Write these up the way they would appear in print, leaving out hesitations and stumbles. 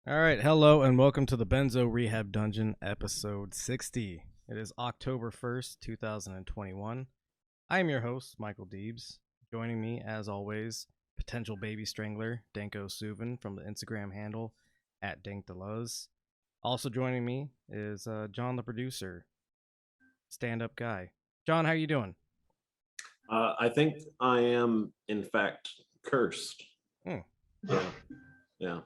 All right, hello and welcome to the Benzo Rehab Dungeon, episode 60. It is October 1st, 2021. I am your host, Michael Deebs. Joining me, as always, potential baby strangler, Danko Suvin from the Instagram handle, @DankDeLuz. Also joining me is John, the producer, stand-up guy. John, how you doing? I think I am, in fact, cursed. Yeah.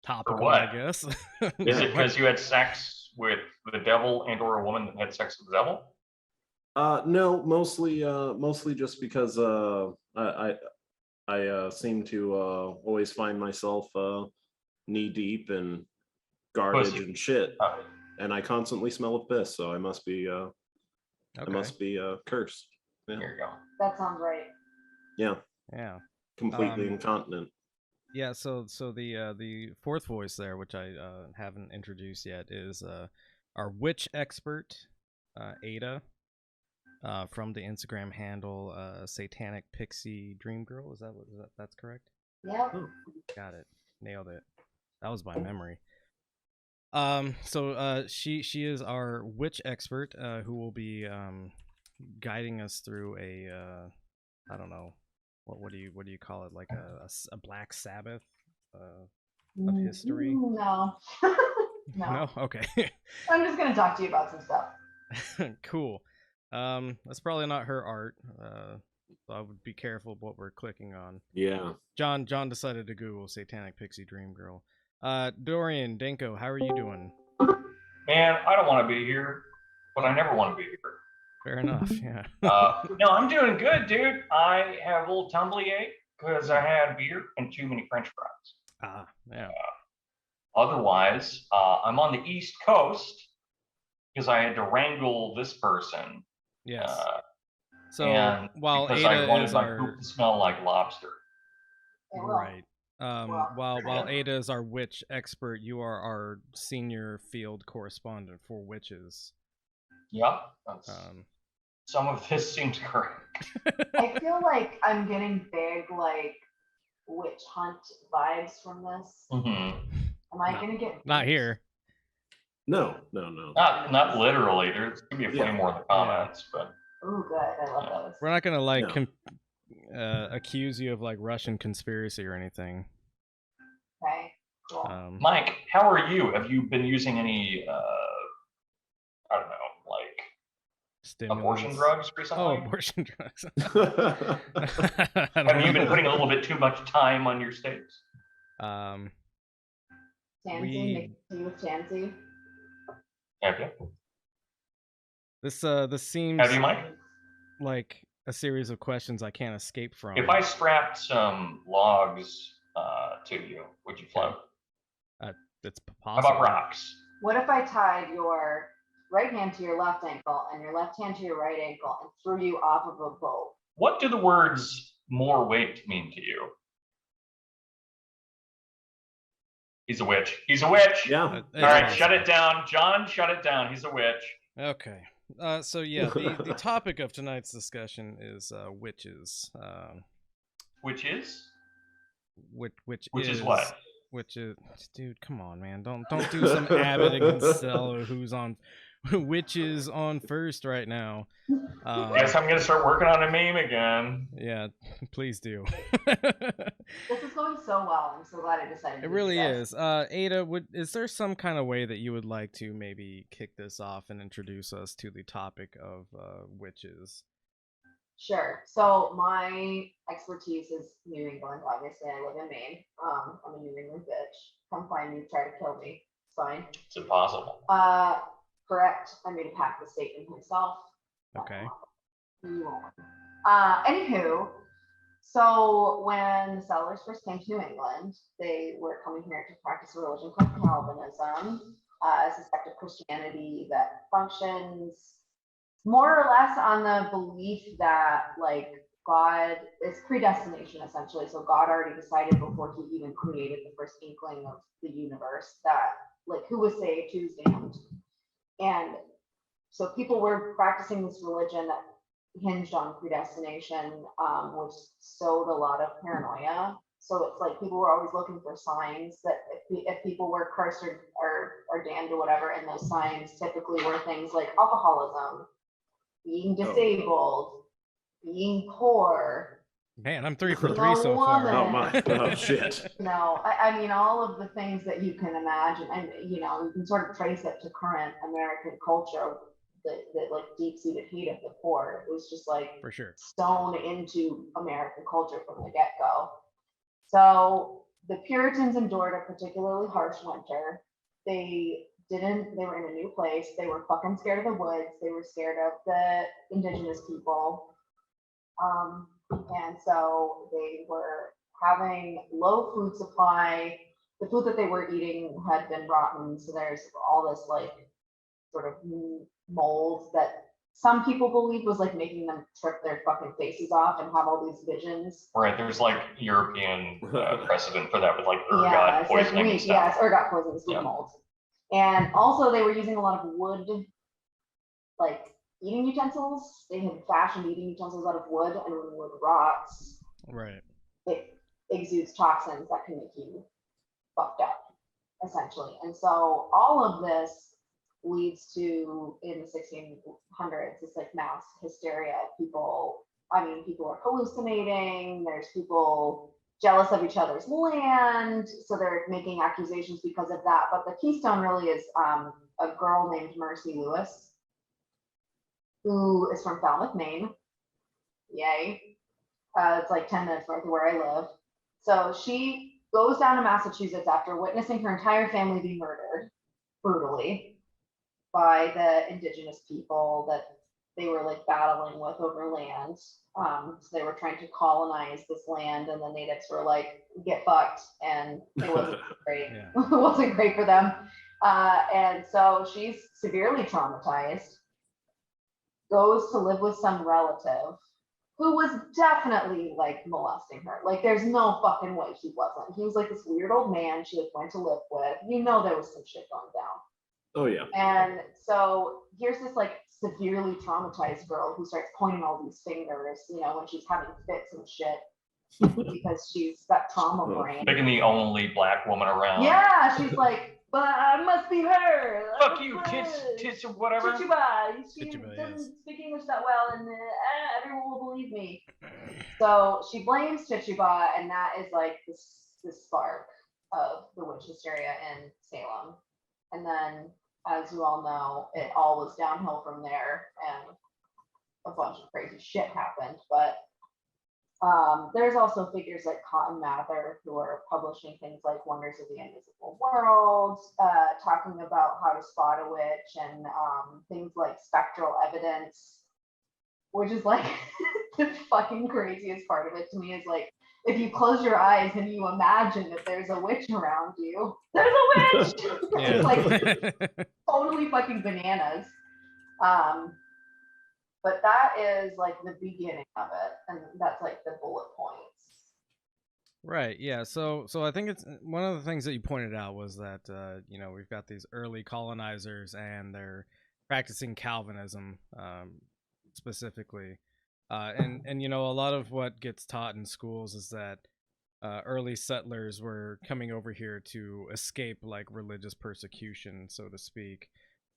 Topical, For what? I guess. Is it because you had sex with the devil and/or a woman that had sex with the devil? No, mostly just because I seem to always find myself knee deep in garbage Pussy. and shit, and I constantly smell of piss, so I must be cursed. Yeah. Here you go. That sounds right. Yeah. Completely incontinent. Yeah, so the fourth voice there, which I haven't introduced yet, is our witch expert, Ada, from the Instagram handle Satanic Pixie Dream Girl. Is that's correct? Yeah. Got it. Nailed it. That was by memory. So she is our witch expert, who will be guiding us through a I don't know. What do you call it? Like a Black Sabbath of history? No. No? Okay. I'm just gonna talk to you about some stuff. Cool. That's probably not her art. So I would be careful of what we're clicking on. Yeah. John decided to Google Satanic Pixie Dream Girl. Dorian, Danko, how are you doing? Man, I don't want to be here, but I never want to be here. Fair enough, yeah. No, I'm doing good, dude. I have a little tumbly ache because I had beer and too many French fries. Yeah. Otherwise, I'm on the East Coast because I had to wrangle this person. Yes. And while because Ada I wanted is my our poop to smell like lobster. right. While Ada is our witch expert, you are our senior field correspondent for witches. Yep. Some of this seems correct. I feel like I'm getting big, like, witch hunt vibes from this. Mm-hmm. Am I gonna get Not here? No. Not literally. There's gonna be way more in the comments, but. Oh, good. I love those. We're not gonna accuse you of like Russian conspiracy or anything. Okay. Cool. Mike, how are you? Have you been using any I don't know, like Stimulants. Abortion drugs recently? Oh, abortion drugs. Have you been putting a little bit too much time on your steaks? Tansy, mixed with Tansy. Have you? This seems Have you, Mike? like a series of questions I can't escape from. If I strapped some logs to you, would you float? It's How possible. about rocks? What if I tied your right hand to your left ankle and your left hand to your right ankle and threw you off of a boat? What do the words more weight mean to you? He's a witch. He's a witch. Yeah. All right, shut it down. John, shut it down. He's a witch. Okay. So yeah, the topic of tonight's discussion is witches. Which is? Which is is what? Which is, dude, come on, man. Don't do some Abbott and Costello who's on witches on first right now. Guess I'm gonna start working on a meme again. Yeah, please do. This is going so well. I'm so glad I decided to It really do this. is. Ada, is there some kind of way that you would like to maybe kick this off and introduce us to the topic of witches? Sure. So my expertise is New England. Obviously, I live in Maine. I'm a New England bitch. Come find me, try to kill me. It's fine. It's impossible. Correct. I made a pact with Satan himself. Okay. You won't. Anywho, So when the settlers first came to New England, they were coming here to practice a religion called Calvinism, a sect of Christianity that functions more or less on the belief that like God is predestination essentially. So God already decided before he even created the first inkling of the universe that like who was saved, who's damned. And so people were practicing this religion that hinged on predestination, which sowed a lot of paranoia. So it's like people were always looking for signs that if people were cursed or damned or whatever, and those signs typically were things like alcoholism, being disabled, being poor. Man, I'm 3 for 3 so far. Oh my, oh shit. No, I mean all of the things that you can imagine, and you can sort of trace it to current American culture. That like deep-seated hate of the poor. It was just like For sure. sewn into American culture from the get-go. So the Puritans endured a particularly harsh winter. They were in a new place. They were fucking scared of the woods. They were scared of the indigenous people. And so they were having low food supply. The food that they were eating had been rotten. So there's all this like sort of mold that some people believe was like making them trip their fucking faces off and have all these visions. Right, there's like European precedent for that with like ergot poisoning and stuff. Yes, ergot poisoning, sweet mold. And also they were using a lot of wood, like eating utensils. They had fashioned eating utensils out of wood, and when wood rots, right, it exudes toxins that can make you fucked up, essentially. And so all of this leads to, in the 1600s, this like mass hysteria. People are hallucinating. There's people jealous of each other's land, so they're making accusations because of that. But the keystone really is a girl named Mercy Lewis, who is from Falmouth, Maine. Yay. It's like 10 minutes north of where I live. So she goes down to Massachusetts after witnessing her entire family be murdered brutally by the indigenous people that they were like battling with over land. So they were trying to colonize this land, and the natives were like, get fucked, and it wasn't great. Yeah. It wasn't great for them. And so she's severely traumatized, goes to live with some relative who was definitely like molesting her. Like there's no fucking way he wasn't. He was like this weird old man she like went to live with. There was some shit going down. Oh yeah. And so here's this like severely traumatized girl who starts pointing all these fingers, when she's having fits and shit because she's got trauma brain. Picking the only black woman around. Yeah, she's like, but I must be her. Fuck you, tits or whatever. Chichiba. She Chichiba, doesn't yes. speak English that well, and everyone will believe me. So she blames Chichiba, and that is like the spark of the witch hysteria in Salem. And then, as you all know, it all was downhill from there, and a bunch of crazy shit happened. But there's also figures like Cotton Mather who are publishing things like Wonders of the Invisible World, talking about how to spot a witch, and things like spectral evidence, which is like the fucking craziest part of it to me is like, if you close your eyes and you imagine that there's a witch around you, there's a witch. It's like totally fucking bananas. But that is like the beginning of it, and that's like the bullet points. Right. Yeah. So I think it's one of the things that you pointed out was that we've got these early colonizers and they're practicing Calvinism specifically, and a lot of what gets taught in schools is that early settlers were coming over here to escape like religious persecution, so to speak.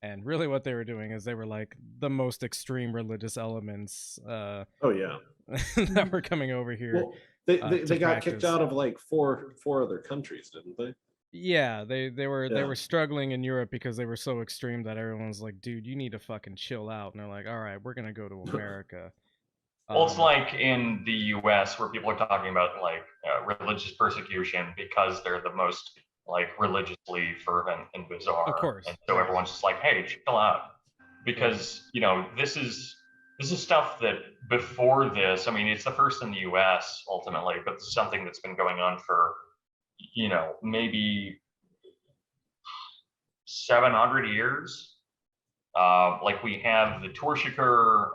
And really what they were doing is they were like the most extreme religious elements Oh yeah. that were coming over here. Well, they got kicked practice. out of like four other countries, didn't they? Yeah, they were struggling in Europe because they were so extreme that everyone's like, dude, you need to fucking chill out. And they're like, all right, we're gonna go to America. Well, it's like in the U.S. where people are talking about like religious persecution because they're the most like religiously fervent and bizarre. Of course. And so everyone's just like, hey, chill out. Because, this this is stuff that before this, I mean, it's the first in the US ultimately, but this is something that's been going on for, maybe 700 years. Like we have the Torshäcker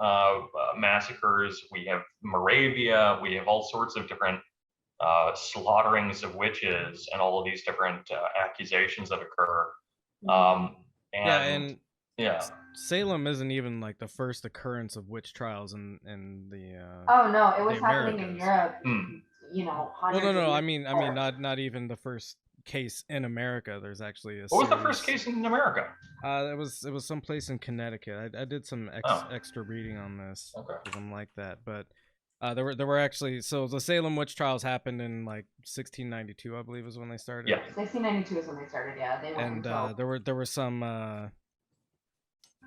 massacres, we have Moravia, we have all sorts of different slaughterings of witches and all of these different accusations that occur. And yeah. Salem isn't even like the first occurrence of witch trials in the Oh no, it was the happening in Europe. Well, Hundreds no, of I years mean before. not even the first case in America. There's actually a What was the first case in America? It was someplace in Connecticut. I did some extra reading on this because I'm like that, but there were actually, so the Salem witch trials happened in like 1692, I believe, is when they started. Yeah, 1692 is when they started. Yeah, they went and there were some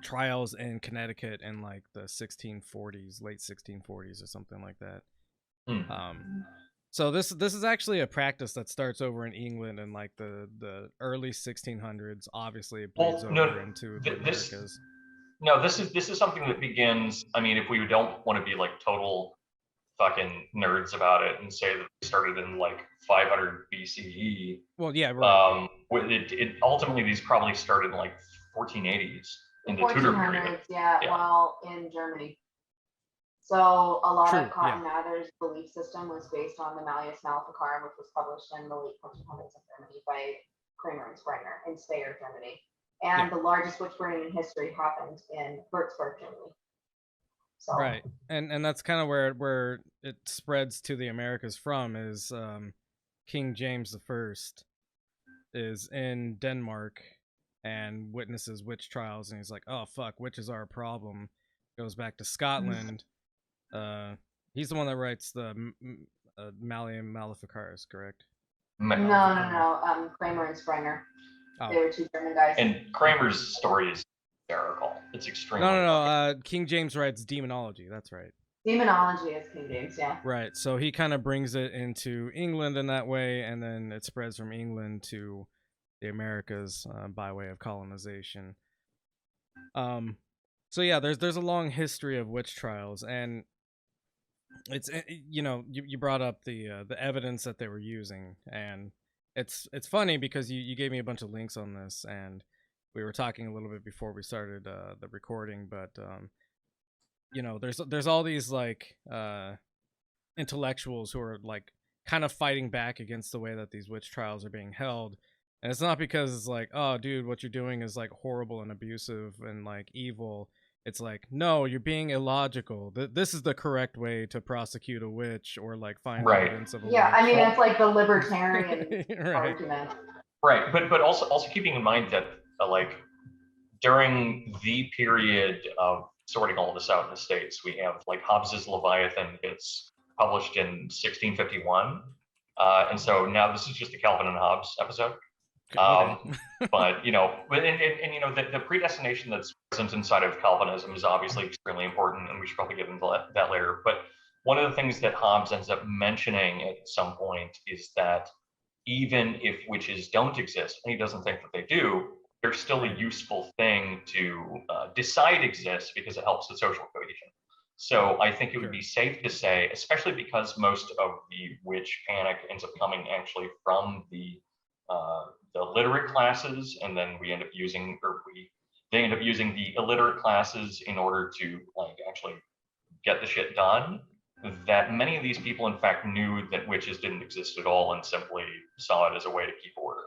trials in Connecticut in like the 1640s, late 1640s or something like that. So this is actually a practice that starts over in England in like the early 1600s. Obviously, it bleeds over into the Americas. This is something that begins. I mean, if we don't want to be like total fucking nerds about it and say that it started in like 500 BCE. Well, yeah, right. It ultimately, these probably started in like 1480s in the Tudor period. Yeah, well, in Germany. So a lot of Cotton Mather's belief system was based on the Malleus Maleficarum, which was published in the late 1400s in Germany by Kramer and Sprenger in Speyer, Germany. And the largest witch burning in history happened in Würzburg, Germany. So. Right, and that's kind of where it spreads to the Americas from is King James I is in Denmark and witnesses witch trials, and he's like, oh fuck, witches are a problem. Goes back to Scotland. He's the one that writes the Malleus Maleficarum, correct? No. Kramer and Sprenger. They were two German guys. And Kramer's story is hysterical. It's extremely. No. King James writes demonology. That's right. Demonology is King James, yeah. Right. So he kind of brings it into England in that way, and then it spreads from England to the Americas by way of colonization. So yeah, there's a long history of witch trials, and it's you brought up the evidence that they were using, and it's funny because you gave me a bunch of links on this, and we were talking a little bit before we started the recording, but there's all these like intellectuals who are like kind of fighting back against the way that these witch trials are being held. And it's not because it's like, oh dude, what you're doing is like horrible and abusive and like evil. It's like, no, you're being illogical. This is the correct way to prosecute a witch or like find evidence of a witch. I mean, it's like the libertarian argument. Right, but also keeping in mind that like during the period of sorting all of this out in the States, we have like Hobbes's Leviathan gets published in 1651, and so now this is just a Calvin and Hobbes episode. But the predestination that's present inside of Calvinism is obviously extremely important, and we should probably get into that later. But one of the things that Hobbes ends up mentioning at some point is that even if witches don't exist, and he doesn't think that they do, they're still a useful thing to decide exists because it helps the social cohesion. So I think it would be safe to say, especially because most of the witch panic ends up coming actually from the literate classes, and then they end up using the illiterate classes in order to like actually get the shit done, that many of these people in fact knew that witches didn't exist at all and simply saw it as a way to keep order.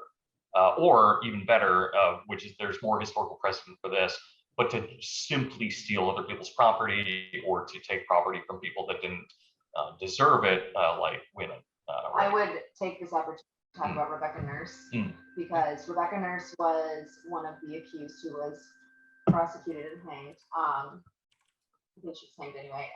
Or even better, which is there's more historical precedent for this, but to simply steal other people's property or to take property from people that didn't deserve it, like women. Right? I would take this opportunity to talk about Rebecca Nurse, because Rebecca Nurse was one of the accused who was prosecuted and hanged. I think she was hanged anyway.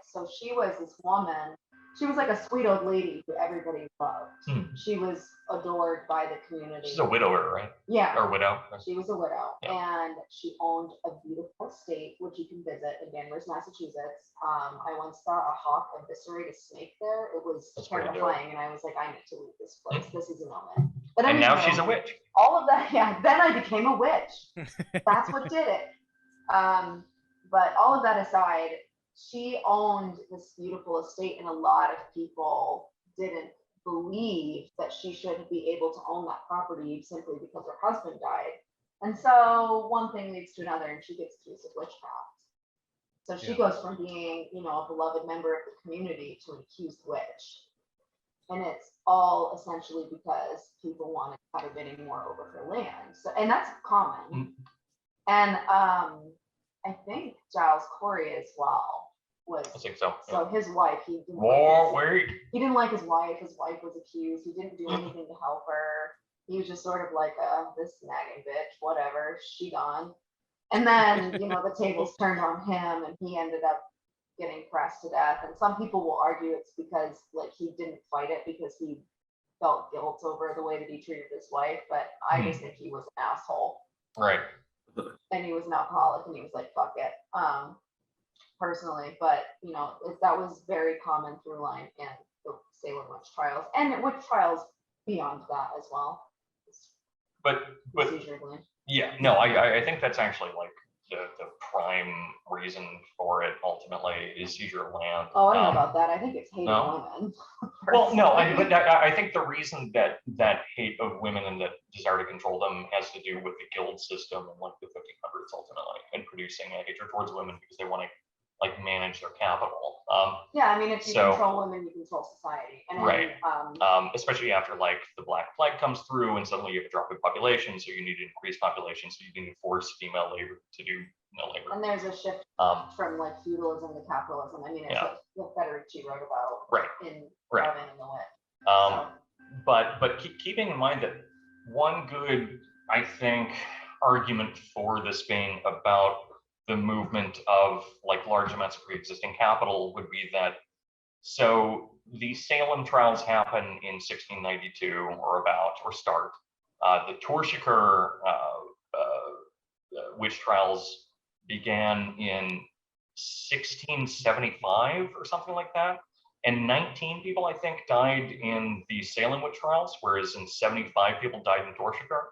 So she was this woman. She was like a sweet old lady who everybody loved. She was adored by the community. She's a widower, right? Yeah. Or widow. She was a widow. Yeah. And she owned a beautiful estate, which you can visit in Danvers, Massachusetts. I once saw a hawk eviscerate a snake there. It was terrifying, and I was like, I need to leave this place. This is an omen. But and now she's a witch. All of that, then I became a witch. That's what did it. But all of that aside, she owned this beautiful estate, and a lot of people didn't believe that she should be able to own that property simply because her husband died. And so one thing leads to another, and she gets accused of witchcraft. So she goes from being, a beloved member of the community to an accused witch. And it's all essentially because people wanted to have a bidding war over her land. So, and that's common. And I think Giles Corey as well was. I think so. So his wife, he didn't like his wife. His wife was accused. He didn't do anything to help her. He was just sort of like this nagging bitch, whatever. She gone. And then the tables turned on him, and he ended up getting pressed to death. And some people will argue it's because like he didn't fight it because he felt guilt over the way that he treated his wife. But I just think he was an asshole. Right. And he was an alcoholic, and he was like, fuck it. Personally, but that was very common through line in the Salem witch trials, and witch trials beyond that as well. But yeah, no, I think that's actually like the prime reason for it ultimately is seizure of land. Oh, I don't know about that. I think it's hate of women. Well, no, but I think the reason that hate of women and that desire to control them has to do with the guild system and like the 1500s ultimately, and producing a hatred towards women because they want to like manage their capital. Yeah, I mean, if you control women, you control society. And right. Especially after like the Black Plague comes through, and suddenly you have a drop in population, so you need to increase population, so you need to force female labor to do no labor. And there's a shift from like feudalism to capitalism. I mean, it's what Federici wrote about in Robin and the Wit. But keeping in mind that one good, I think, argument for this being about the movement of like large amounts of pre-existing capital would be that, so the Salem trials happen in 1692 or start. The Torchiker witch trials began in 1675 or something like that. And 19 people, I think, died in the Salem witch trials, whereas in 75 people died in Torchiker.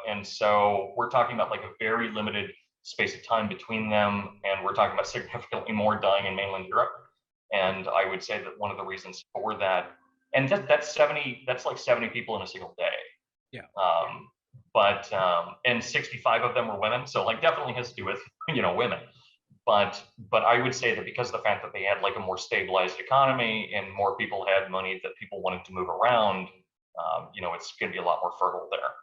And so we're talking about like a very limited space of time between them, and we're talking about significantly more dying in mainland Europe. And I would say that one of the reasons for that, and that's like 70 people in a single day. Yeah. And 65 of them were women, so like definitely has to do with women. But I would say that because of the fact that they had like a more stabilized economy and more people had money that people wanted to move around, it's going to be a lot more fertile there.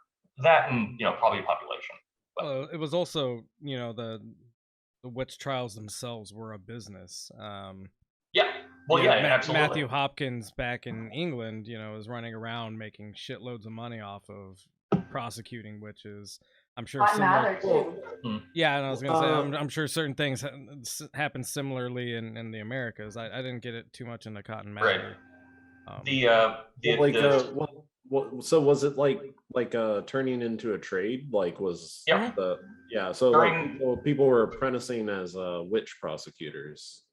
That and probably population. Well, it was also, the witch trials themselves were a business. Absolutely. Matthew Hopkins back in England, was running around making shitloads of money off of prosecuting witches. I'm sure. Yeah, and I was gonna say, I'm sure certain things happen similarly in the Americas. I didn't get it too much into Cotton Mather. Right. So was it like turning into a trade? Like was so people were apprenticing as witch prosecutors.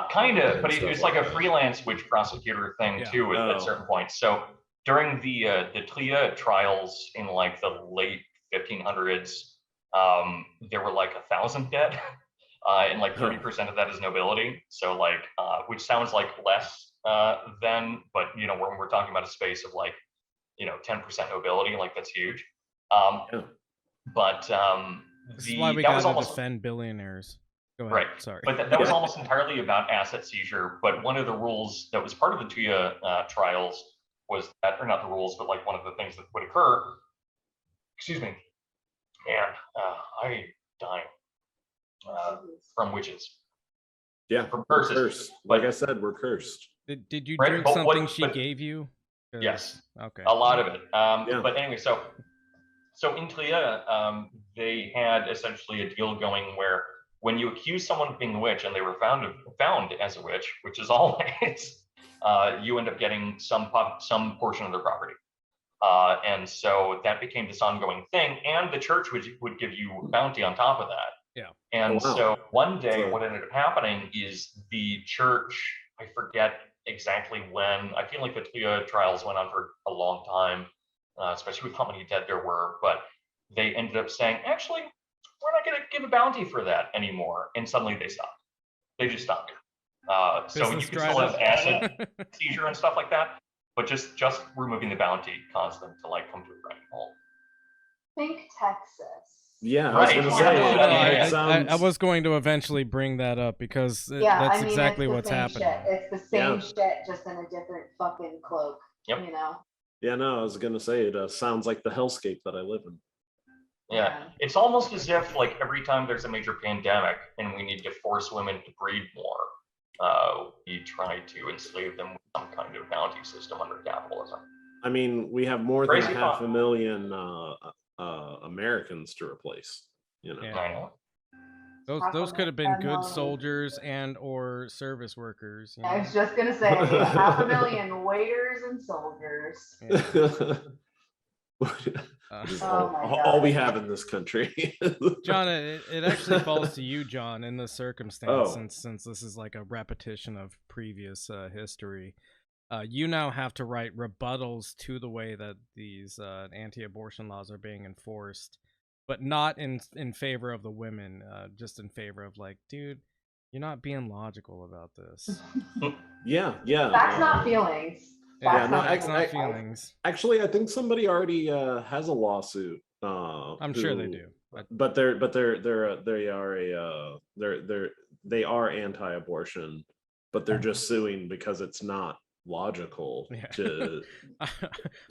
Kind of, but it was like a freelance witch prosecutor thing too at certain points. So during the Tlia trials in like the late 1500s, there were like 1,000 dead, and like 30% of that is nobility. So like, which sounds like less than, but when we're talking about a space of like 10% nobility, like that's huge. This is why we gotta defend billionaires. Go ahead. Right. Sorry. But that was almost entirely about asset seizure. But one of the rules that was part of the Tuya trials was that, or not the rules, but like one of the things that would occur. Excuse me. And I dying from witches. Yeah, from curses. Cursed. Like I said, we're cursed. Did you drink something she gave you? Yes. Okay. A lot of it. But anyway, so in Tlia, they had essentially a deal going where when you accuse someone of being a witch and they were found as a witch, which is always, you end up getting some portion of their property. And so that became this ongoing thing, and the church would give you a bounty on top of that. Yeah. And so one day what ended up happening is the church, I forget exactly when, I feel like the Tlia trials went on for a long time, especially with how many dead there were, but they ended up saying, actually, we're not going to give a bounty for that anymore. And suddenly they stopped. They just stopped it. So Business you can dried still have up. acid seizure and stuff like that, but just removing the bounty caused them to like come to a grinding halt. Think Texas. Yeah, I was Right. going to Yeah, say, no, it I sounds. was going to eventually bring that up because Yeah, that's I mean, exactly it's the what's same happening. Shit. It's the same Yeah. shit, just in a different fucking cloak. Yep. You know. Yeah, no, I was going to say it sounds like the hellscape that I live in. Yeah, it's almost as if like every time there's a major pandemic and we need to force women to breed more, we try to enslave them with some kind of bounty system under capitalism. I mean, we have more Crazy than thought. 500,000 Americans to replace. You know. Yeah. I know. Those could have been good soldiers and or service workers. You know? I was just gonna say 500,000 waiters and soldiers. Yeah. All we have in this country. John, it actually falls to you, John, in this circumstance, since this is like a repetition of previous history. You now have to write rebuttals to the way that these anti-abortion laws are being enforced, but not in favor of the women, just in favor of like, dude, you're not being logical about this. Yeah. That's not feelings. Yeah, no, not feelings. Actually, I think somebody already has a lawsuit. I'm sure they do. But they are anti-abortion, but they're just suing because it's not logical to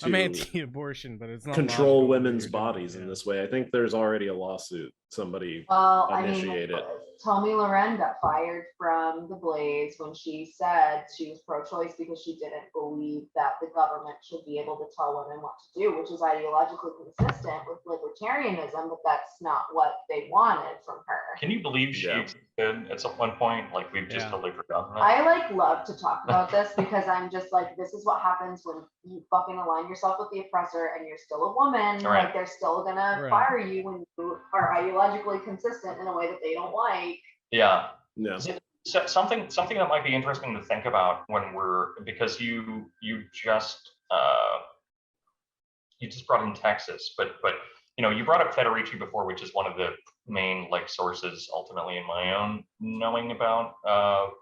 I'm anti-abortion, but it's not control women's bodies in this way. I think there's already a lawsuit. Somebody initiated. Tommy Loren got fired from the Blaze when she said she was pro-choice because she didn't believe that the government should be able to tell women what to do, which is ideologically consistent with libertarianism, but that's not what they wanted from her. Can you believe she existed at some one point? Like we've just totally forgotten that. I love to talk about this because I'm just like, this is what happens when you fucking align yourself with the oppressor and you're still a woman. Right. Like they're still gonna fire you when you are ideologically consistent in a way that they don't like. Yeah. So something that might be interesting to think about because you just brought in Texas, but you brought up Federici before, which is one of the main sources ultimately in my own knowing about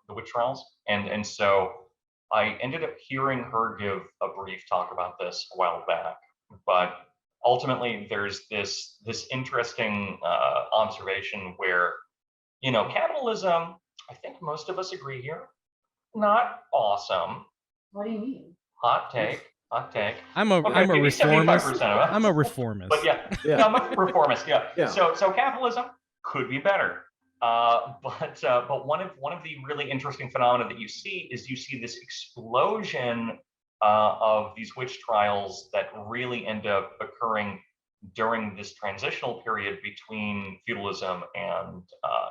the witch trials, and so I ended up hearing her give a brief talk about this a while back, but ultimately there's this interesting observation where capitalism, I think most of us agree here, not awesome. What do you mean? Hot take. I'm a reformist. I'm a reformist. But no, I'm a reformist. Yeah. So capitalism could be better. But one of the really interesting phenomena that you see is this explosion of these witch trials that really end up occurring during this transitional period between feudalism and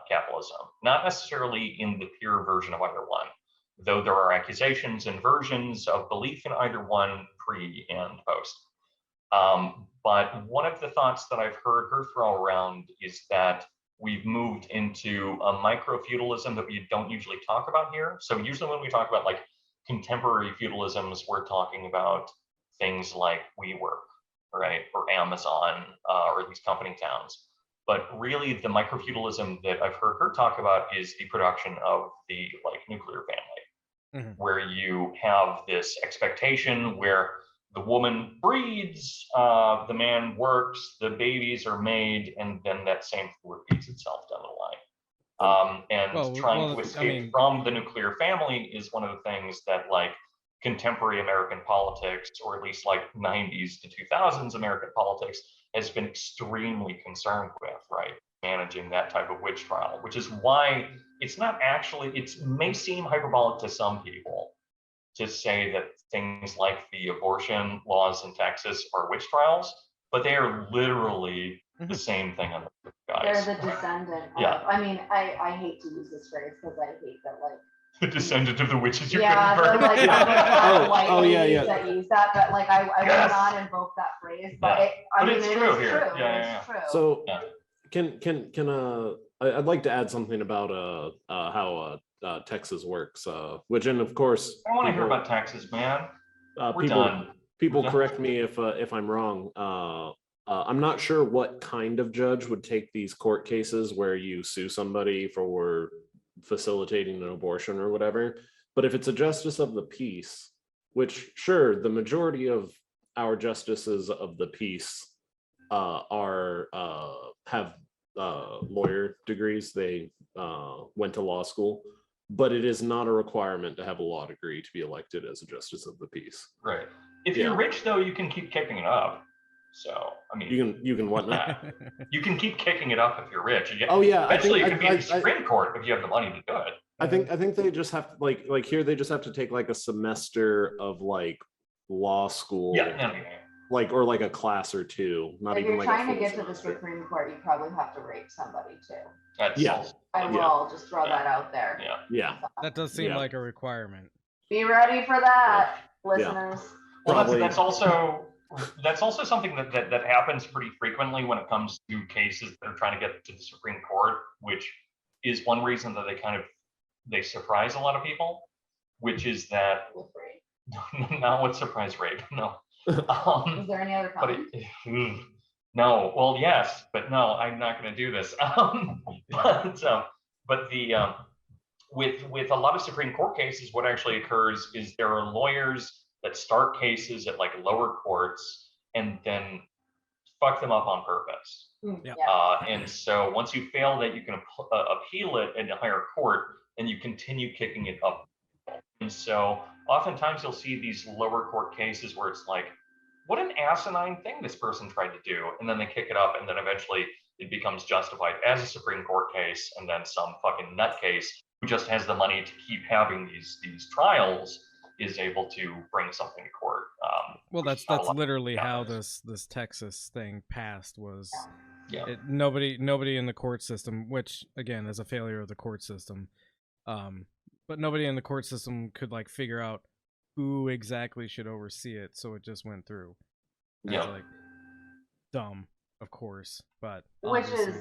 capitalism, not necessarily in the pure version of either one, though there are accusations and versions of belief in either one pre and post. But one of the thoughts that I've heard her throw around is that we've moved into a micro-feudalism that we don't usually talk about here. So usually when we talk about contemporary feudalisms, we're talking about things like WeWork, right, or Amazon, or these company towns. But really, the micro-feudalism that I've heard her talk about is the production of the nuclear family, where you have this expectation where the woman breeds, the man works, the babies are made, and then that same thing repeats itself down the line. Trying to escape from the nuclear family is one of the things that contemporary American politics, or at least 90s to 2000s American politics, has been extremely concerned with, right? Managing that type of witch trial, which is why it's not actually, it may seem hyperbolic to some people to say that things like the abortion laws in Texas are witch trials, but they are literally the same thing on the guys. They're the descendant of, I mean, I hate to use this phrase because I hate that the descendant of the witches you're yeah, gonna burn. That use that, but I will not invoke that phrase. But it's true here. It's true. So can I'd like to add something about how Texas works, which, and of course, I want to hear about Texas, man. We're done. People correct me if I'm wrong. I'm not sure what kind of judge would take these court cases where you sue somebody for facilitating an abortion or whatever. But if it's a justice of the peace, which sure, the majority of our justices of the peace are have lawyer degrees. They went to law school, but it is not a requirement to have a law degree to be elected as a justice of the peace. Right. If you're rich, though, you can keep kicking it up. So I mean, you can what now? You can keep kicking it up if you're rich. Eventually you can be in the Supreme Court if you have the money to do it. I think they just have to, like here they just have to take like a semester of like law school. Like or like a class or two. Not if even you're like trying to get to the Supreme Court, you probably have to rape somebody too. I will just throw that out there. Yeah. That does seem like a requirement. Be ready for that, listeners. Well, that's also something that happens pretty frequently when it comes to cases that are trying to get to the Supreme Court, which is one reason that they surprise a lot of people, which is that not with surprise rape, no. Is there any other comment? No, well, yes, but no, I'm not going to do this. With a lot of Supreme Court cases, what actually occurs is there are lawyers that start cases at like lower courts and then fuck them up on purpose. And so once you fail that, you can appeal it in a higher court, and you continue kicking it up. And so oftentimes you'll see these lower court cases where it's like, what an asinine thing this person tried to do. And then they kick it up, and then eventually it becomes justified as a Supreme Court case. And then some fucking nutcase who just has the money to keep having these trials is able to bring something to court. Well, that's literally how this Texas thing passed. Was nobody in the court system, which again is a failure of the court system. But nobody in the court system could like figure out who exactly should oversee it, so it just went through. It's like dumb, of course, but which is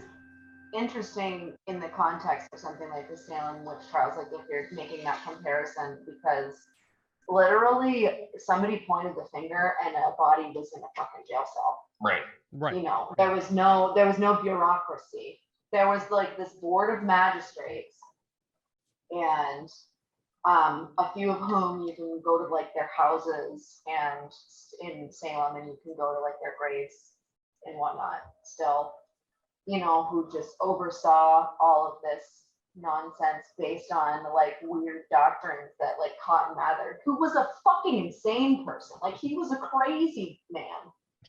interesting in the context of something like the Salem witch trials. Like if you're making that comparison, because literally somebody pointed the finger and a body was in a fucking jail cell. Right. You know, there was no bureaucracy. There was like this board of magistrates, and a few of whom you can go to like their houses and in Salem, and you can go to like their graves and whatnot still, you know, who just oversaw all of this nonsense based on like weird doctrines that like Cotton Mather, who was a fucking insane person. Like he was a crazy man.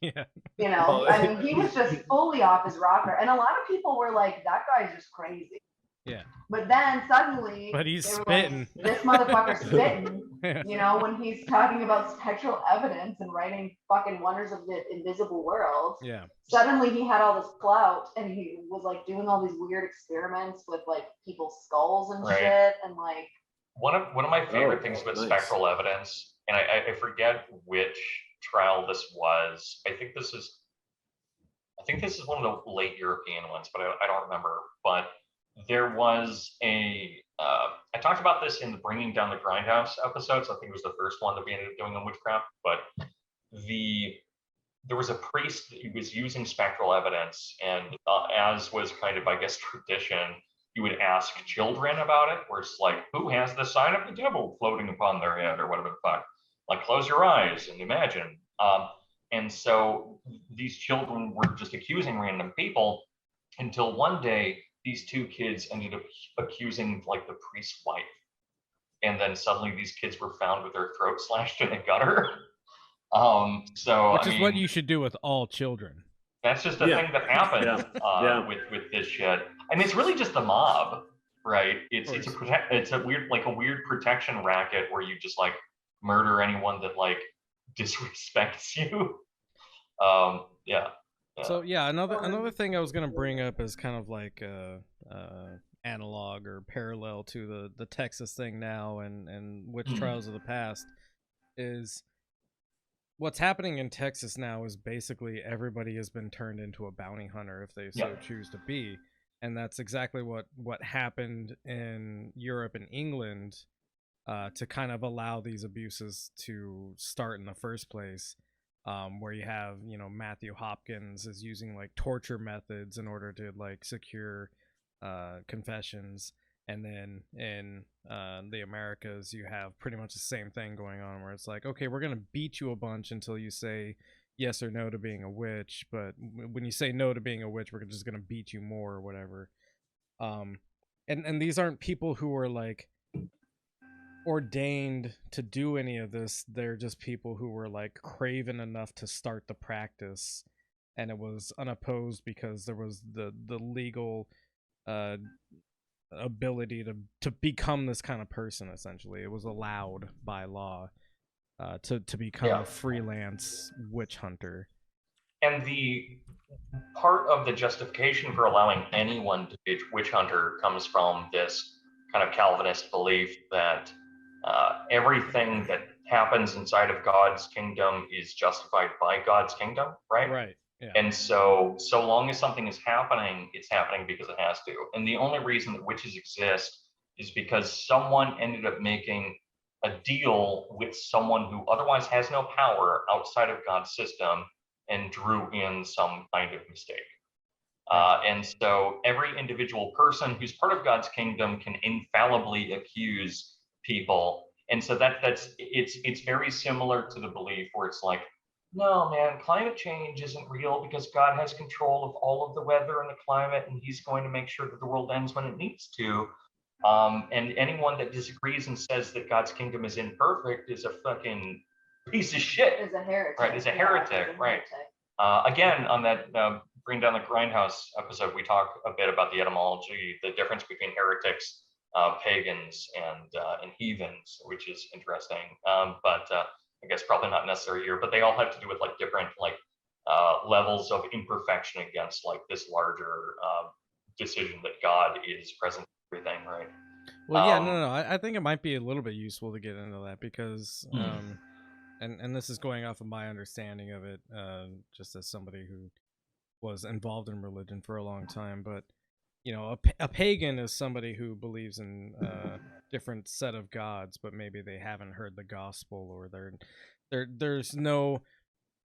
Yeah. You know, I mean, he was just fully off his rocker. And a lot of people were like, that guy's just crazy. Yeah. But then suddenly, but he's spitting. Like, this motherfucker's spitting. You know, when he's talking about spectral evidence and writing fucking Wonders of the Invisible World. Yeah. Suddenly he had all this clout, and he was like doing all these weird experiments with like people's skulls and shit, and like. One of my favorite things with spectral evidence, and I forget which trial this was. I think this is one of the late European ones, but I don't remember. But there was I talked about this in the Bringing Down the Grindhouse episodes. I think it was the first one that we ended up doing on witchcraft. But there was a priest who was using spectral evidence, and as was kind of, I guess, tradition, you would ask children about it, where it's like, who has the sign of the devil floating upon their head, or whatever the fuck. Like, close your eyes and imagine. And so these children were just accusing random people until one day these two kids ended up accusing like the priest's wife. And then suddenly these kids were found with their throat slashed in a gutter. Which is what you should do with all children. That's just a thing that happened with this shit. And it's really just the mob, right? It's a weird protection racket where you just like murder anyone that like disrespects you. So another thing I was gonna bring up is kind of like analog or parallel to the Texas thing now and witch trials of the past is what's happening in Texas now is basically everybody has been turned into a bounty hunter if they so choose to be, and that's exactly what happened in Europe and England to kind of allow these abuses to start in the first place. Where you have, you know, Matthew Hopkins is using like torture methods in order to like secure confessions, And then in the Americas, you have pretty much the same thing going on, where it's like, okay, we're gonna beat you a bunch until you say yes or no to being a witch, but when you say no to being a witch, we're just gonna beat you more or whatever. Um, and these aren't people who are like ordained to do any of this. They're just people who were like craven enough to start the practice, and it was unopposed because there was the legal uh ability to become this kind of person. Essentially, it was allowed by law to become Yeah. a freelance witch hunter. And the part of the justification for allowing anyone to be a witch hunter comes from this kind of Calvinist belief that everything that happens inside of God's kingdom is justified by God's kingdom, right? Right. Yeah. And so long as something is happening, it's happening because it has to. And the only reason that witches exist is because someone ended up making a deal with someone who otherwise has no power outside of God's system and drew in some kind of mistake. And so every individual person who's part of God's kingdom can infallibly accuse people. And so it's very similar to the belief where it's like, no, man, climate change isn't real because God has control of all of the weather and the climate, and he's going to make sure that the world ends when it needs to. And anyone that disagrees and says that God's kingdom is imperfect is a fucking piece of shit. Is a heretic. Right, is a heretic, right. Again, on that Bring Down the Grindhouse episode, we talk a bit about the etymology, the difference between heretics, pagans, and heathens, which is interesting. But I guess probably not necessary here. But they all have to do with like different like levels of imperfection against like this larger decision that God is present in everything, right? Well, yeah, no. I think it might be a little bit useful to get into that because, Hmm. and this is going off of my understanding of it, just as somebody who was involved in religion for a long time. But you know, a pagan is somebody who believes in different set of gods, but maybe they haven't heard the gospel, or there's no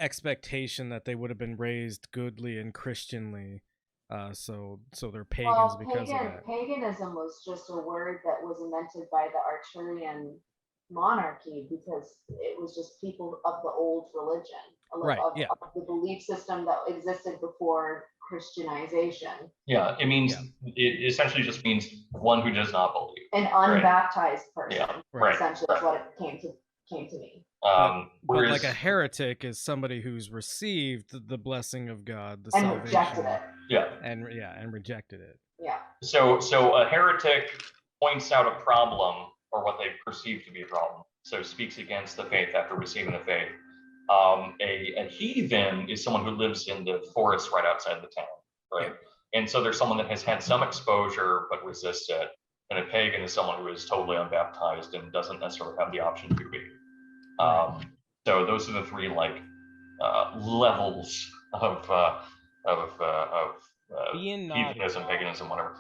expectation that they would have been raised goodly and Christianly. So they're pagans because of that. Paganism was just a word that was invented by the Arturian monarchy because it was just people of the old religion, Right, yeah. of the belief system that existed before Christianization. Yeah, it means it essentially just means one who does not believe. An unbaptized person. Yeah, right. Essentially, is what it came to me. But like a heretic is somebody who's received the blessing of God, the and salvation, rejected it. Yeah, and rejected it. Yeah. So a heretic points out a problem or what they perceive to be a problem. So speaks against the faith after receiving the faith. A heathen is someone who lives in the forest right outside the town, right? Yeah. And so there's someone that has had some exposure but resists it. And a pagan is someone who is totally unbaptized and doesn't necessarily have the option to be. So those are the three like levels of heathenism, paganism, whatever.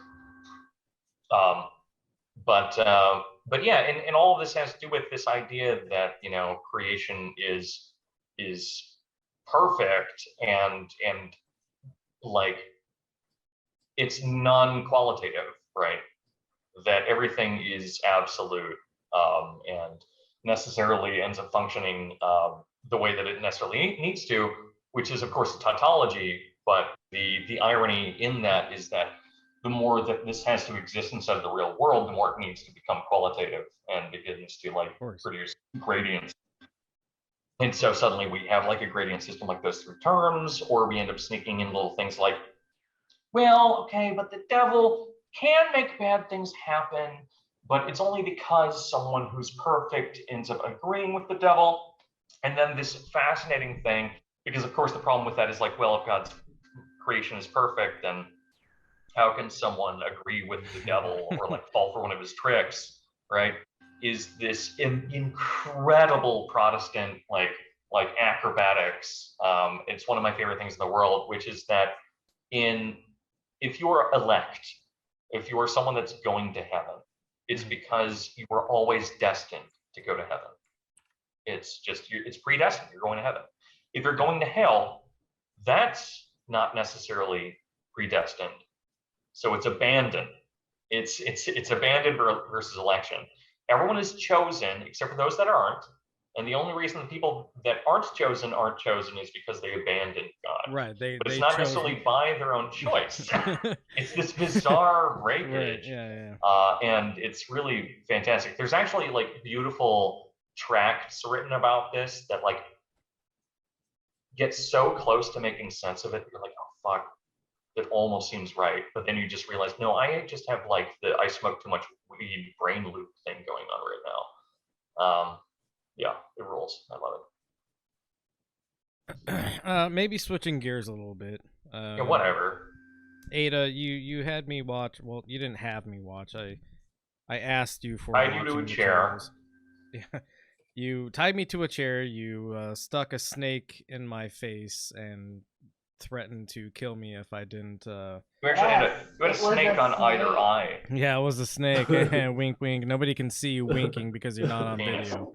But yeah, and all of this has to do with this idea that, you know, creation is perfect and like it's non-qualitative, right? That everything is absolute and necessarily ends up functioning the way that it necessarily needs to, which is of course a tautology. But the irony in that is that the more that this has to exist inside of the real world, the more it needs to become qualitative and begins to like produce gradients. And so suddenly we have like a gradient system like those through terms, or we end up sneaking in little things like, well, okay, but the devil can make bad things happen, but it's only because someone who's perfect ends up agreeing with the devil. And then this fascinating thing, because of course the problem with that is like, well, if God's creation is perfect, then how can someone agree with the devil or like fall for one of his tricks, right? Is this incredible Protestant like acrobatics. It's one of my favorite things in the world, which is that if you're elect, if you are someone that's going to heaven, it's because you were always destined to go to heaven. It's predestined. You're going to heaven. If you're going to hell, that's not necessarily predestined. So it's abandoned. It's abandoned versus election. Everyone is chosen except for those that aren't. And the only reason the people that aren't chosen is because they abandoned God. Right. But it's they not chose... necessarily by their own choice. It's this bizarre breakage. Right. Yeah. And it's really fantastic. There's actually like beautiful tracts written about this that like get so close to making sense of it. You're like, oh fuck, it almost seems right. But then you just realize, no, I just have like the I smoke too much weed brain loop thing going on right now. Yeah, it rules. I love it. Maybe switching gears a little bit. Yeah, whatever. Ada, you had me watch. Well, you didn't have me watch. I asked you for. Tied you to a chair. Yeah. You tied me to a chair. You stuck a snake in my face and threatened to kill me if I didn't. You actually had a snake on either eye. Yeah, it was a snake. Wink, wink. Nobody can see you winking because you're not on video.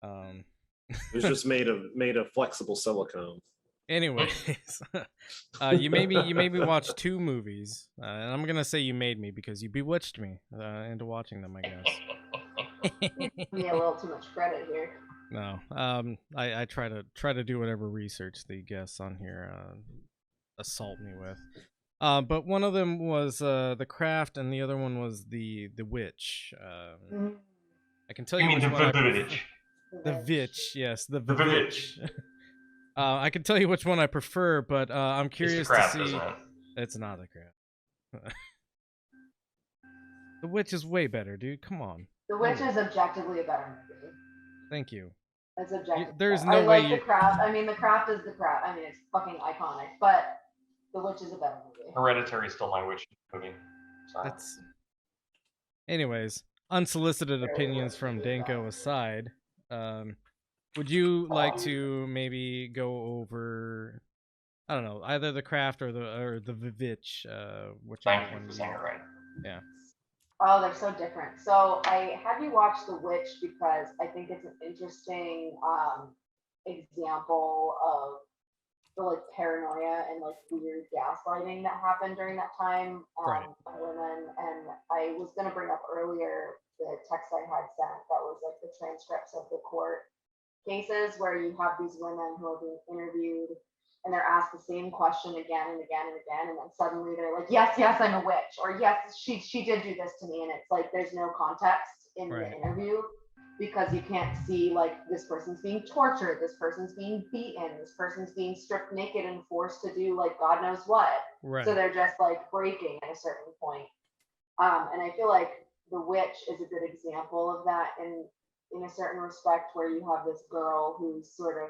It was just made of flexible silicone. Anyways, you made me watch 2 movies, and I'm gonna say you made me because you bewitched me into watching them, I guess. Me a little too much credit here. No, I try to do whatever research the guests on here assault me with. But one of them was The Craft, and the other one was the Witch. I can tell you which one. The Witch, yes, the Witch. I can tell you which one I prefer, but I'm curious to see. It's not The Craft. The Witch is way better, dude. Come on. The Witch is objectively a better movie. Thank you. It's objective. There's no way The Craft. I mean, The Craft is The Craft. I mean, it's fucking iconic, but The Witch is a better movie. Hereditary is still my witch movie. Sorry. Anyways, unsolicited opinions from Danko aside, would you like to maybe go over, I don't know, either The Craft or the Vivitch, whichever one you saying it right. Yeah. Oh, they're so different. So I had you watch The Witch because I think it's an interesting example of the like paranoia and like weird gaslighting that happened during that time Right. by women. And I was going to bring up earlier the text I had sent that was like the transcripts of the court cases where you have these women who are being interviewed and they're asked the same question again and again and again, and then suddenly they're like, yes, I'm a witch, or yes, she did do this to me, and it's like there's no context in the interview because you can't see like this person's being tortured, this person's being beaten, this person's being stripped naked and forced to do like God knows what. Right. So they're just like breaking at a certain point. And I feel like The Witch is a good example of that in a certain respect, where you have this girl who's sort of,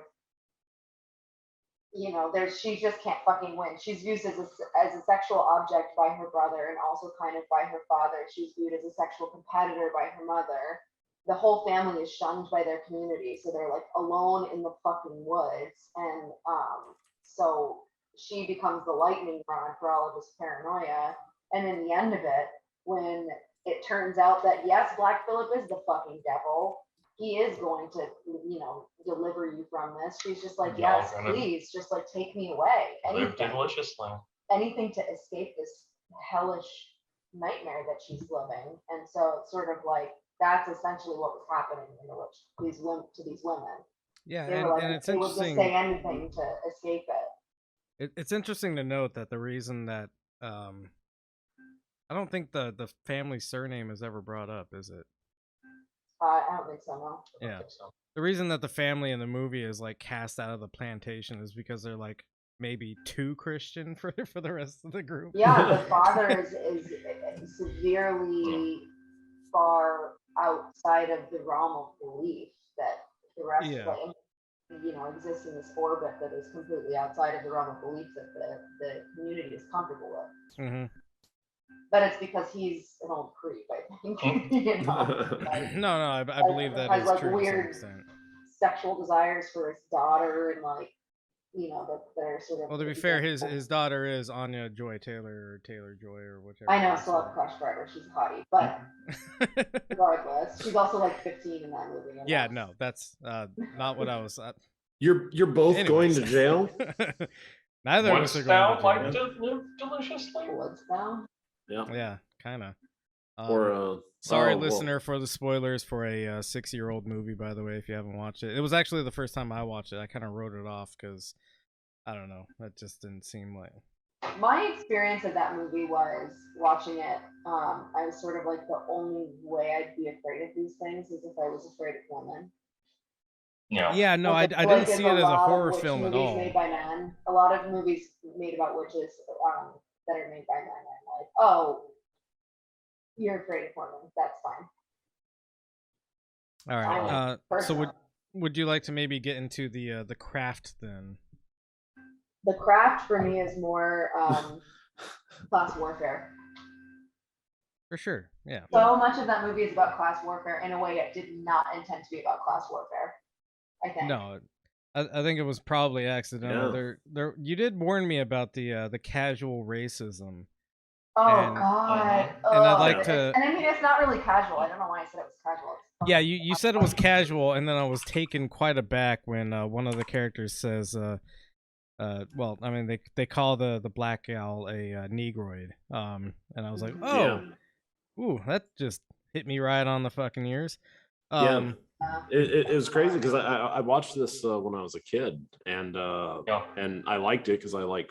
you know, she just can't fucking win. She's used as a sexual object by her brother and also kind of by her father. She's viewed as a sexual competitor by her mother. The whole family is shunned by their community, so they're like alone in the fucking woods. And so she becomes the lightning rod for all of this paranoia. And in the end of it, when it turns out that yes, Black Phillip is the fucking devil, he is going to, you know, deliver you from this. She's just like, yes, please, just like take me away. Live deliciously. Anything to escape this hellish nightmare that she's living. And so it's sort of like that's essentially what was happening in The Witch to these women. Yeah, and it's interesting. They would just say anything to escape it. It's interesting to note that the reason that I don't think the family surname is ever brought up, is it? I don't think so, no. Yeah. The reason that the family in the movie is like cast out of the plantation is because they're like maybe too Christian for the rest of the group. Yeah, the father is severely far outside of the realm of belief that the rest of the, you know, exists in this orbit that is completely outside of the realm of belief that the community is comfortable with. Mm-hmm. But it's because he's an old creep, I think. You know? Like, no, I believe that has is like true weird sexual desires for his daughter, and like, you know, that they're sort of. Well, to be fair, his daughter is Anya Joy Taylor or Taylor Joy or whichever. I know, still have a crush for her. She's a hottie, but regardless, she's also like 15 in that movie. Yeah, no, that's not what I was. You're both going to jail. Neither of us are going to jail. Like to live deliciously. Woods now. Yeah. kind of. oh, Sorry, well. listener, for the spoilers for a 6-year-old movie. By the way, if you haven't watched it, it was actually the first time I watched it. I kind of wrote it off because I don't know, that just didn't seem like. My experience of that movie was watching it. I was sort of like, the only way I'd be afraid of these things is if I was afraid of women. Yeah. Yeah, no, I Like, didn't there's see a it as a lot of horror witch film at movies all. made by men. A lot of movies made about witches that are made by men. I'm like, oh, you're afraid of women. That's fine. All right. So Personally. would you like to maybe get into the craft then? The craft for me is more class warfare. For sure. Yeah. So much of that movie is about class warfare in a way it did not intend to be about class warfare, I think. No, I think it was probably accidental. Yeah. There you did warn me about the casual racism. Oh And- God. and I'd Oh, like to- and I mean, it's not really casual. I don't know why I said it was casual. Yeah, you said it was casual, and then I was taken quite aback when one of the characters says, well, I mean, they call the black gal a negroid, and I was like, oh, ooh, that just hit me right on the fucking ears. Yeah. It was crazy because I watched this when I was a kid, and I liked it because I like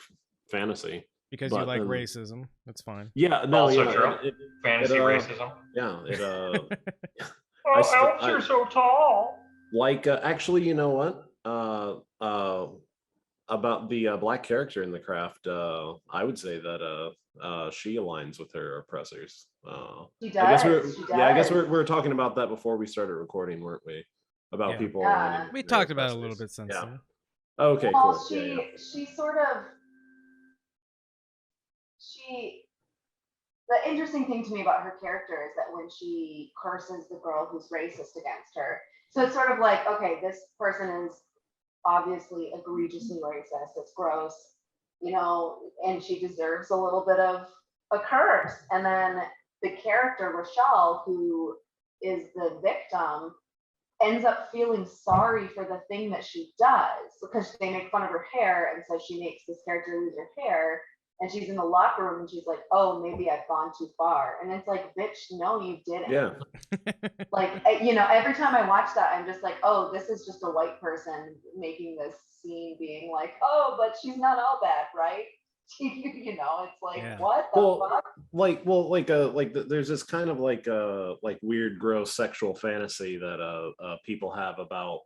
fantasy. Because But you like then- racism, that's fine. Yeah, no, Also yeah, true. Fantasy racism. Yeah, it Oh, elves are so tall. like actually, you know what? About the black character in the craft, I would say that she aligns with her oppressors. She I guess does. I guess we were talking about that before we started recording, weren't we? About Yeah. people. Yeah. aligning with We their talked about it a little oppressors. bit since Yeah. then. Okay, Well, cool. she sort of the interesting thing to me about her character is that when she curses the girl who's racist against her, so it's sort of like, okay, this person is obviously egregiously racist. It's gross, and she deserves a little bit of a curse. And then the character Rochelle, who is the victim, ends up feeling sorry for the thing that she does because they make fun of her hair, and so she makes this character lose her hair. And she's in the locker room and she's like, oh, maybe I've gone too far. And it's like, bitch, no, you didn't. Yeah. Like, every time I watch that, I'm just like, oh, this is just a white person making this scene being like, oh, but she's not all bad, right? It's like, Yeah. what the fuck? There's this kind of like weird, gross sexual fantasy that people have about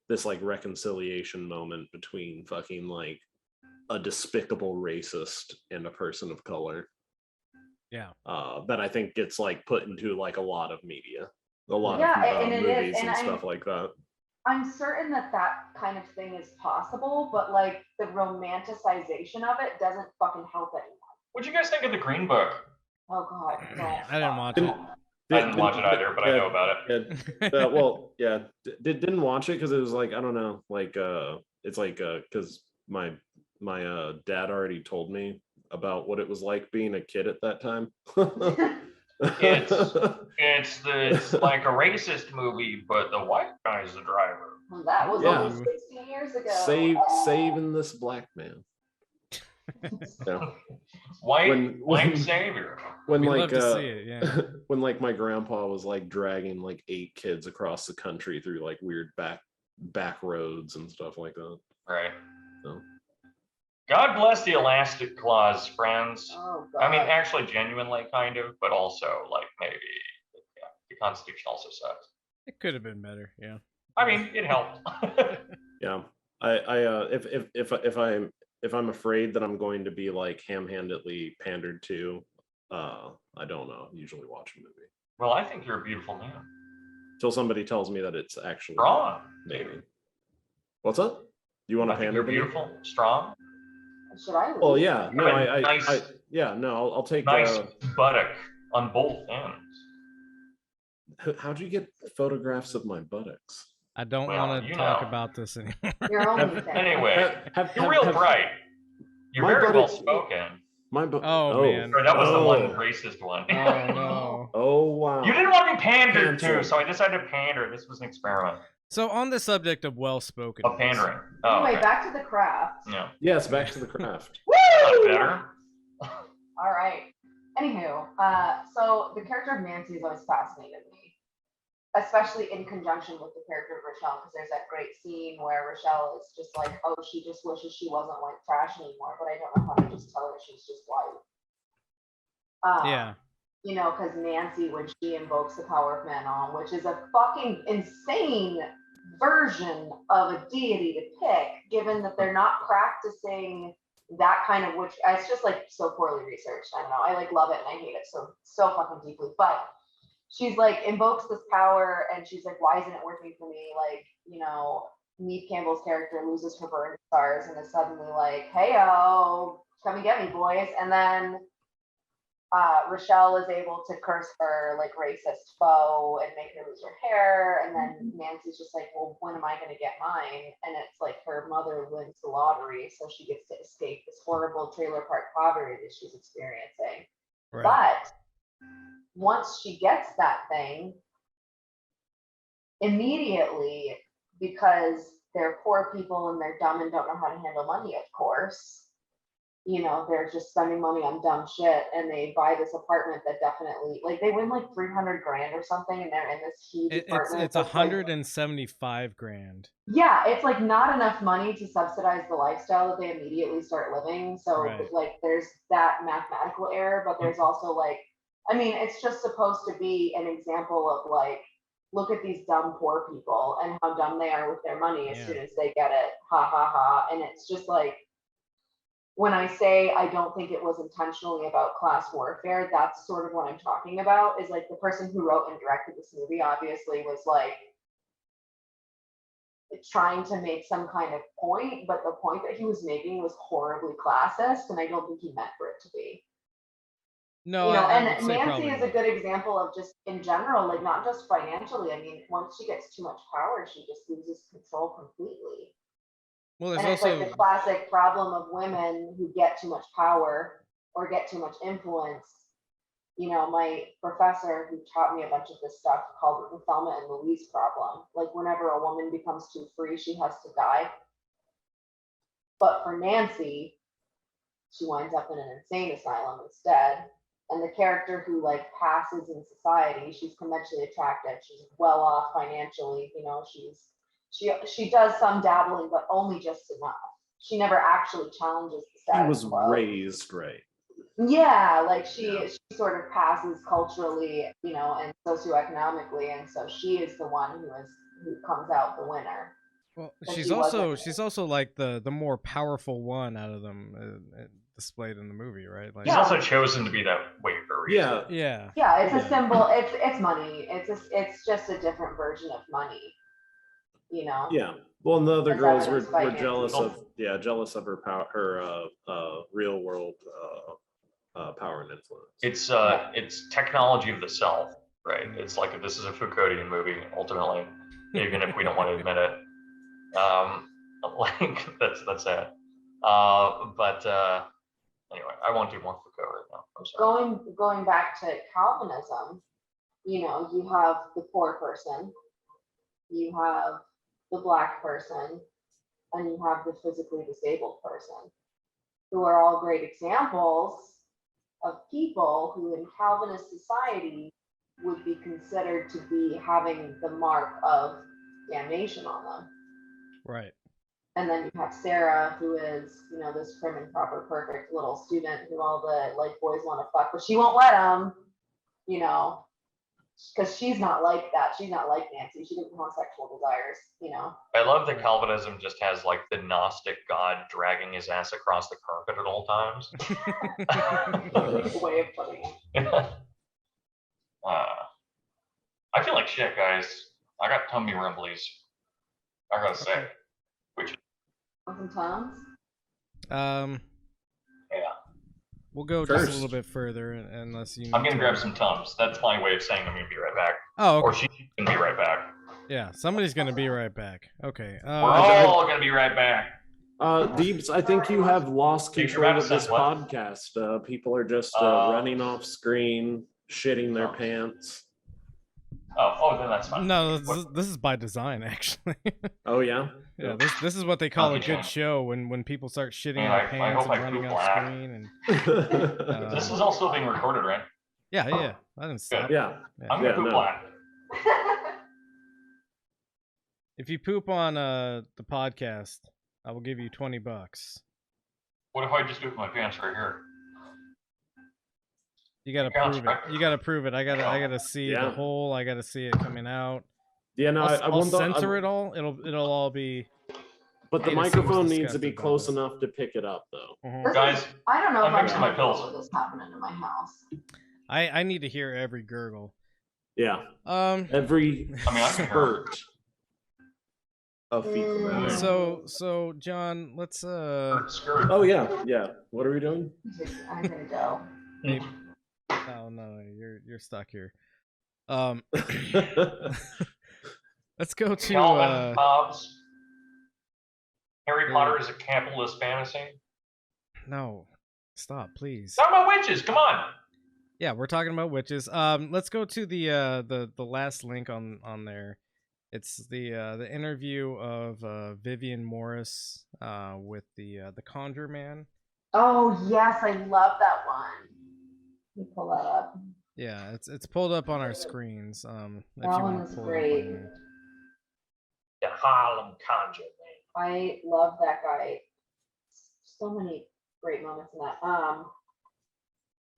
this like reconciliation moment between fucking like a despicable racist and a person of color. Yeah. That I think gets like put into like a lot of media, a lot Yeah, of and it movies is, and and stuff like that. I'm certain that kind of thing is possible, but like the romanticization of it doesn't fucking help anyone. What'd you guys think of the Green Book? Oh God, no. I didn't watch it. I didn't watch it either, but I know about it. Well, yeah, didn't watch it because it was like, I don't know, like it's like because my dad already told me about what it was like being a kid at that time. It's like a racist movie, but the white guy's the driver. That was Yeah. only 16 years ago. Saving this black man. Yeah. White savior. When We'd like love to see it, yeah. when like my grandpa was like dragging like 8 kids across the country through like weird back roads and stuff like that. Right. So. God bless the elastic claws, friends. Oh, God. I mean, actually, genuinely, kind of, but also, like, maybe the Constitution also sucks. It could have been better, yeah. I mean, it helped. Yeah, if I'm afraid that I'm going to be like ham-handedly pandered to, I don't know. Usually watch a movie Well, I think you're a beautiful man. till somebody tells me that it's actually Strong. maybe. What's up? You want I to think pander you're to me? beautiful, strong, Should I leave? Well, yeah, no, have a nice- yeah, no, I'll take. nice buttock on both ends. How'd you get photographs of my buttocks? I don't Well, want to you talk know. about this anymore. Your only thing. Anyway, you're real bright. You're my very well buttocks- spoken. Oh, man. Or that was the one Oh. racist one. Oh no. Oh wow. You didn't want to be pandered to, Cancel. so I decided to pander. This was an experiment So on the subject of well-spoken, of pandering. Oh, Anyway, okay. back to the craft. Yeah. Yes, back to the craft. Not better. All right. Anywho, so the character of Nancy has always fascinated me, especially in conjunction with the character of Rochelle, because there's that great scene where Rochelle is just like, oh, she just wishes she wasn't white trash anymore, but I don't know how to just tell her she's just white. Yeah. You know, because Nancy, when she invokes the power of Manon, which is a fucking insane version of a deity to pick, given that they're not practicing that kind of witch. It's just like so poorly researched. I don't know. I like love it and I hate it so fucking deeply. But she's like invokes this power and she's like, why isn't it working for me? Like, you know, Neve Campbell's character loses her burn stars and is suddenly like, hey yo, come and get me, boys. And then Rochelle is able to curse her like racist foe and make her lose her hair. And then Nancy's just like, well, when am I going to get mine? And it's like her mother wins the lottery, so she gets to escape this horrible trailer park poverty that she's experiencing. Right. But once she gets that thing, immediately, because they're poor people and they're dumb and don't know how to handle money, of course, you know, they're just spending money on dumb shit, and they buy this apartment that definitely, like, they win like 300 grand or something, and they're in this huge apartment. It's 175 grand. Yeah, it's like not enough money to subsidize the lifestyle that they immediately start living. So Right. like there's that mathematical error, but there's also like, I mean, it's just supposed to be an example of like, look at these dumb poor people and how dumb they are with their money as soon as they get it. Ha ha ha. And it's just like, when I say I don't think it was intentionally about class warfare, that's sort of what I'm talking about, is like the person who wrote and directed this movie obviously was like trying to make some kind of point, but the point that he was making was horribly classist, and I don't think he meant for it to be. No, You know, I would and say Nancy is a not. good example of just in general, like not just financially. I mean, once she gets too much power, she just loses control completely. Well, there's And it's also like the classic problem of women who get too much power or get too much influence. You know, my professor who taught me a bunch of this stuff called it the Thelma and Louise problem. Like whenever a woman becomes too free, she has to die. But for Nancy, she winds up in an insane asylum instead. And the character who like passes in society, she's conventionally attractive, she's well off financially, you know, she does some dabbling, but only just enough. She never actually challenges the status He was quo. raised right. Yeah, like she sort of passes culturally, you know, and socioeconomically, and so she is the one who comes out the winner. well, But she's she also like the more powerful one out of them displayed in the movie, right? Like He's also chosen to be that way for a reason. Yeah. Yeah, it's a symbol. It's money. It's just a different version of money. You know. Yeah. Well, and the other As girls were evidenced by jealous Nancy. jealous of her power, her real world power and influence. It's technology of the self, right? It's like this is a Foucauldian movie, ultimately, even if we don't want to admit it. Like that's it. But anyway, I won't do more Foucault right now. I'm sorry. Going back to Calvinism, you know, you have the poor person, you have the Black person, and you have the physically disabled person, who are all great examples of people who in Calvinist society would be considered to be having the mark of damnation on them. right. And then you have Sarah, who is, you know, this prim and proper, perfect little student who all the like boys want to fuck, but she won't let them, you know, because she's not like that. She's not like Nancy. She doesn't have sexual desires, you know. I love that Calvinism just has like the Gnostic God dragging his ass across the carpet at all times. Way of putting it. I feel like shit, guys. I got tummy rumblies. I gotta say, which Want some Tums? yeah, We'll go First. just a little bit further, unless you. I'm gonna grab some Tums. That's my way of saying I'm gonna be right back. Oh, Or okay. she's gonna be right back. Yeah, somebody's gonna be right back. Okay. We're all gonna be right back. Deebs, I think you have lost Thanks for control of this Madison. podcast. People are just running off screen, shitting their Oh. pants. Then that's fine. No, this is by design, actually. Oh yeah. Yeah, this is what they call a Okay, good show when people start shitting Man, their I pants hope and I running poop off black. screen. This is all still being recorded, right? Yeah, I didn't stop. Yeah. I'm gonna Yeah, poop no. black. If you poop on the podcast, I will give you $20. What if I just do it with my pants right here? You gotta Counts, prove it. right? You gotta prove it. I gotta see the Yeah. hole. I gotta see it coming out. Yeah, no, I'll want the- censor it all. It'll all be. But the Hey, to see what's microphone needs to disgusting be about close this. enough to pick it up, though. Mhm. Guys, I don't know if I'm I'm mixing my pills. with this happening in my house. I need to hear every gurgle. Yeah. I Every can hear spurt of fecal matter. So John, let's Skirt. Oh yeah. What are we doing? I'm gonna go. maybe, no, you're stuck here. Let's go to Calvin Hobbes. Harry Potter is a capitalist fantasy. No, stop, please. Talk about witches. Come on. Yeah, we're talking about witches. Let's go to the last link on there. It's the interview of Vivian Morris with the Conjure Man. Oh yes, I love that one. Let me pull that up. Yeah, it's pulled up on our screens. If That you one want is to pull great. it up on there. The Harlem Conjure Man. I love that guy. So many great moments in that.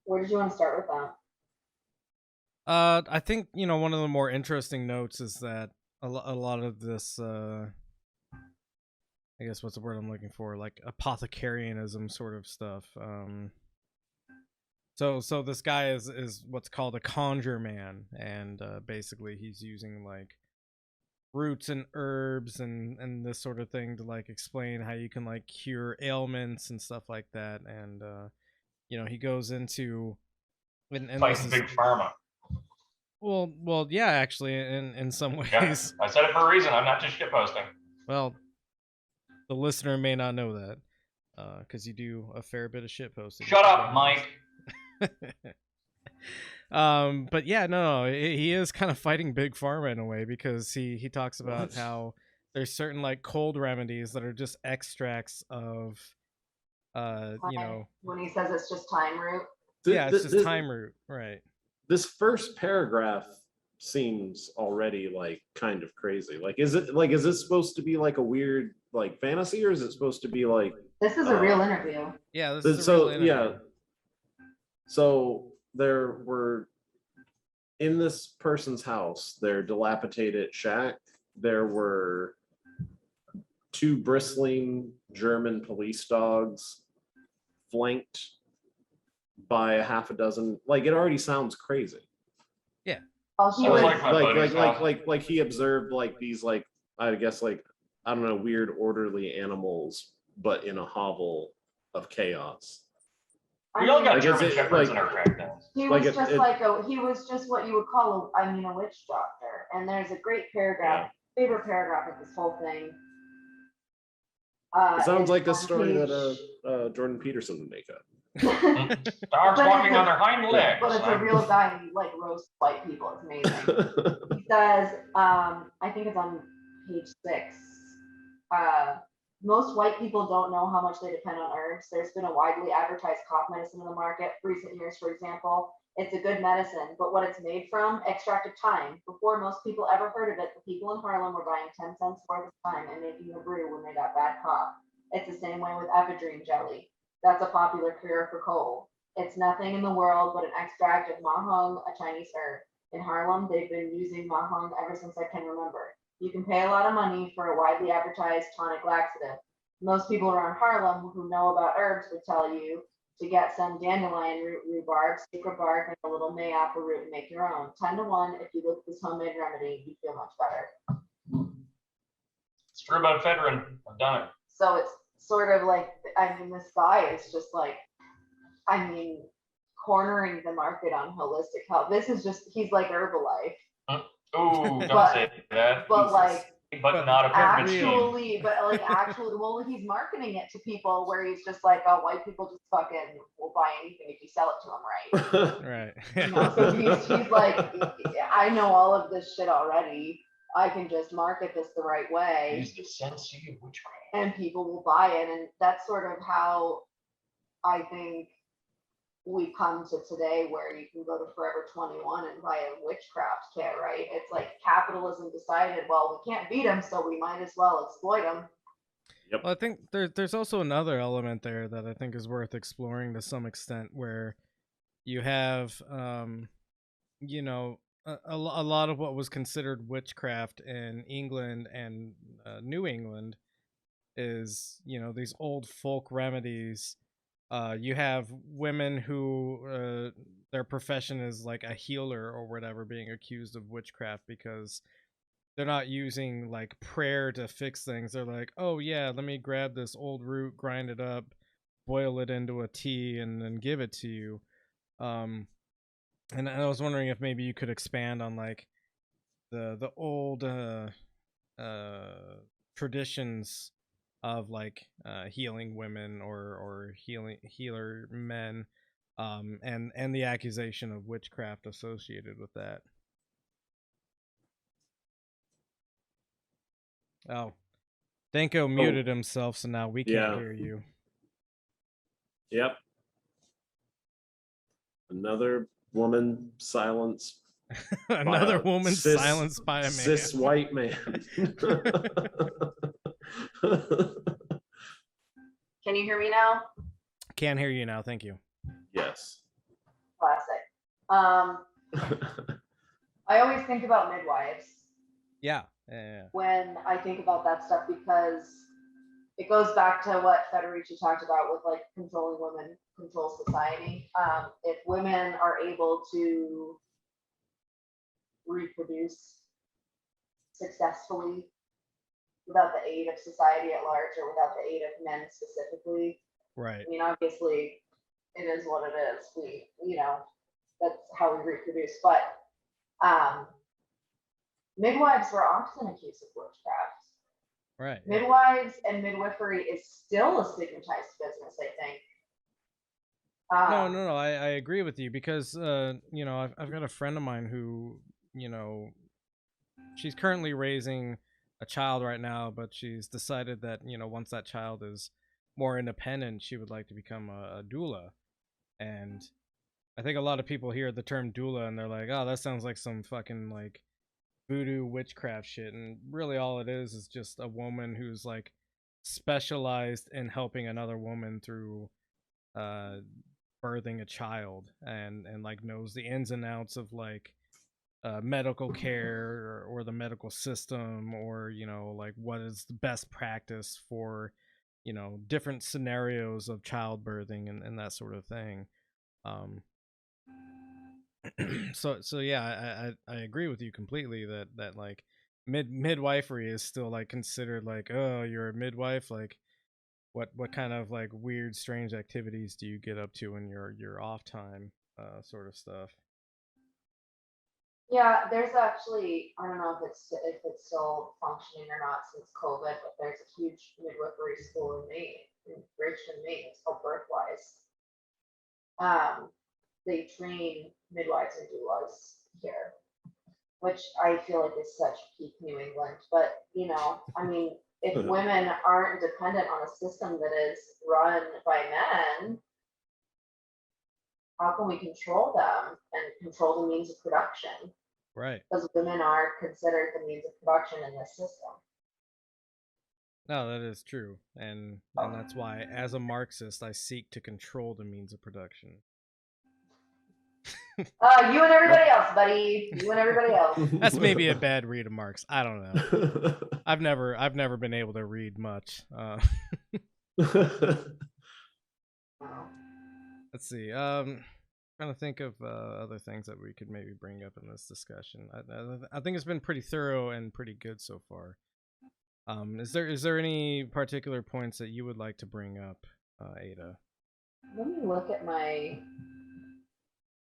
Where did you want to start with that? I think one of the more interesting notes is that a lot of this, I guess what's the word I'm looking for, like apothecarianism sort of stuff. So this guy is what's called a conjure man, and basically he's using like roots and herbs and this sort of thing to like explain how you can like cure ailments and stuff like that, and he goes into and Fighting Big Pharma. Well, yeah, actually, in some ways. Yeah, I said it for a reason. I'm not just shitposting. Well, the listener may not know that, because you do a fair bit of shit posting. Shut up, Mike. But yeah, no, he is kind of fighting Big Pharma in a way, because he talks about how there's certain like cold remedies that are just extracts of, when he says it's just thyme root. Yeah, it's just thyme root, right? This first paragraph seems already like kind of crazy. Like, is this supposed to be like a weird like fantasy, or is it supposed to be like This is a real interview? Yeah, this is a real interview. Yeah. So there were, in this person's house, their dilapidated shack, there were 2 bristling German police dogs flanked by a half a dozen. Like, it already sounds crazy. Yeah. Oh, he was Like he observed like these, like, I guess, like, I don't know, weird orderly animals, but in a hovel of chaos. We all got Like, German shepherds in our track now. He like was it- he was just what you would call a witch doctor. And there's a great paragraph, favorite paragraph of this whole thing. It sounds it's like a on story page- that Jordan Peterson would make up. Dogs But walking it's on their hind legs. But it's a real guy who like roasts white people. It's amazing. He says, I think it's on page 6. Most white people don't know how much they depend on herbs. There's been a widely advertised cough medicine in the market recent years, for example. It's a good medicine, but what it's made from, extract of thyme. Before most people ever heard of it, the people in Harlem were buying 10 cents worth of thyme and making a brew when they got bad cough. It's the same way with ephedrine jelly. That's a popular cure for cold. It's nothing in the world but an extract of mahong, a Chinese herb. In Harlem, they've been using mahong ever since I can remember. You can pay a lot of money for a widely advertised tonic laxative. Most people around Harlem who know about herbs would tell you to get some dandelion root, rhubarb, secret bark, and a little mayapple root and make your own. 10 to 1, if you look at this homemade remedy, you feel much better. It's true about ephedrine. I've done it. So it's sort of like, this guy is just like, cornering the market on holistic health. This is just, he's like Herbalife. Oh, don't But- say that. But Jesus. like but not a pyramid scheme. Actually, but like actually, well, he's marketing it to people where he's just like, oh, white people just fucking will buy anything if you sell it to them, right? Right. You know, so he's like, I know all of this shit already. I can just market this the right way. Use the sense of witchcraft. And people will buy it. And that's sort of how I think we come to today, where you can go to Forever 21 and buy a witchcraft kit, right? It's like capitalism decided, well, we can't beat them, so we might as well exploit them. Yep. Well, I think there's also another element there that I think is worth exploring to some extent, where you have, you know, a lot of what was considered witchcraft in England and New England is, you know, these old folk remedies. You have women who their profession is like a healer or whatever being accused of witchcraft because they're not using like prayer to fix things. They're like, oh yeah, let me grab this old root, grind it up, boil it into a tea, and then give it to you. And I was wondering if maybe you could expand on like the old traditions of like healing women or healer men, and the accusation of witchcraft associated with that. Oh, Danko muted himself, so now we can't hear you. Yep. Another woman silenced. Another woman silenced by a man. Cis white man. Can you hear me now? Can't hear you now. Thank you. Yes. Classic. I always think about midwives. Yeah. When I think about that stuff, because it goes back to what Federici talked about with like controlling women, control society. If women are able to reproduce successfully without the aid of society at large, or without the aid of men specifically, right? I mean, obviously, it is what it is. You know, that's how we reproduce. But midwives were often accused of witchcraft. Right. Midwives and midwifery is still a stigmatized business, I think. No, I agree with you, because you know, I've got a friend of mine who, you know, she's currently raising a child right now, but she's decided that, you know, once that child is more independent, she would like to become a doula. And I think a lot of people hear the term doula and they're like, oh, that sounds like some fucking like voodoo witchcraft shit. And really all it is just a woman who's like specialized in helping another woman through birthing a child, and like knows the ins and outs of like medical care or the medical system, or, you know, like what is the best practice for, you know, different scenarios of childbirthing and that sort of thing. So yeah, I agree with you completely that like midwifery is still like considered like, oh, you're a midwife, like what kind of like weird strange activities do you get up to in your off time, sort of stuff. Yeah, there's actually, I don't know if it's still functioning or not since COVID, but there's a huge midwifery school in Maine, in Bridgeton, Maine. It's called Birthwise. They train midwives and doulas here, which I feel like is such peak New England. But, you know, I mean, if women aren't dependent on a system that is run by men, how can we control them and control the means of production? Right. Because women are considered the means of production in this system. No, that is true. And that's why, as a Marxist, I seek to control the means of production. You and everybody else, buddy. You and everybody else. That's maybe a bad read of Marx. I don't know. I've never been able to read much. Let's see. Trying to think of other things that we could maybe bring up in this discussion. I think it's been pretty thorough and pretty good so far. Is there any particular points that you would like to bring up, Ada? Let me look at my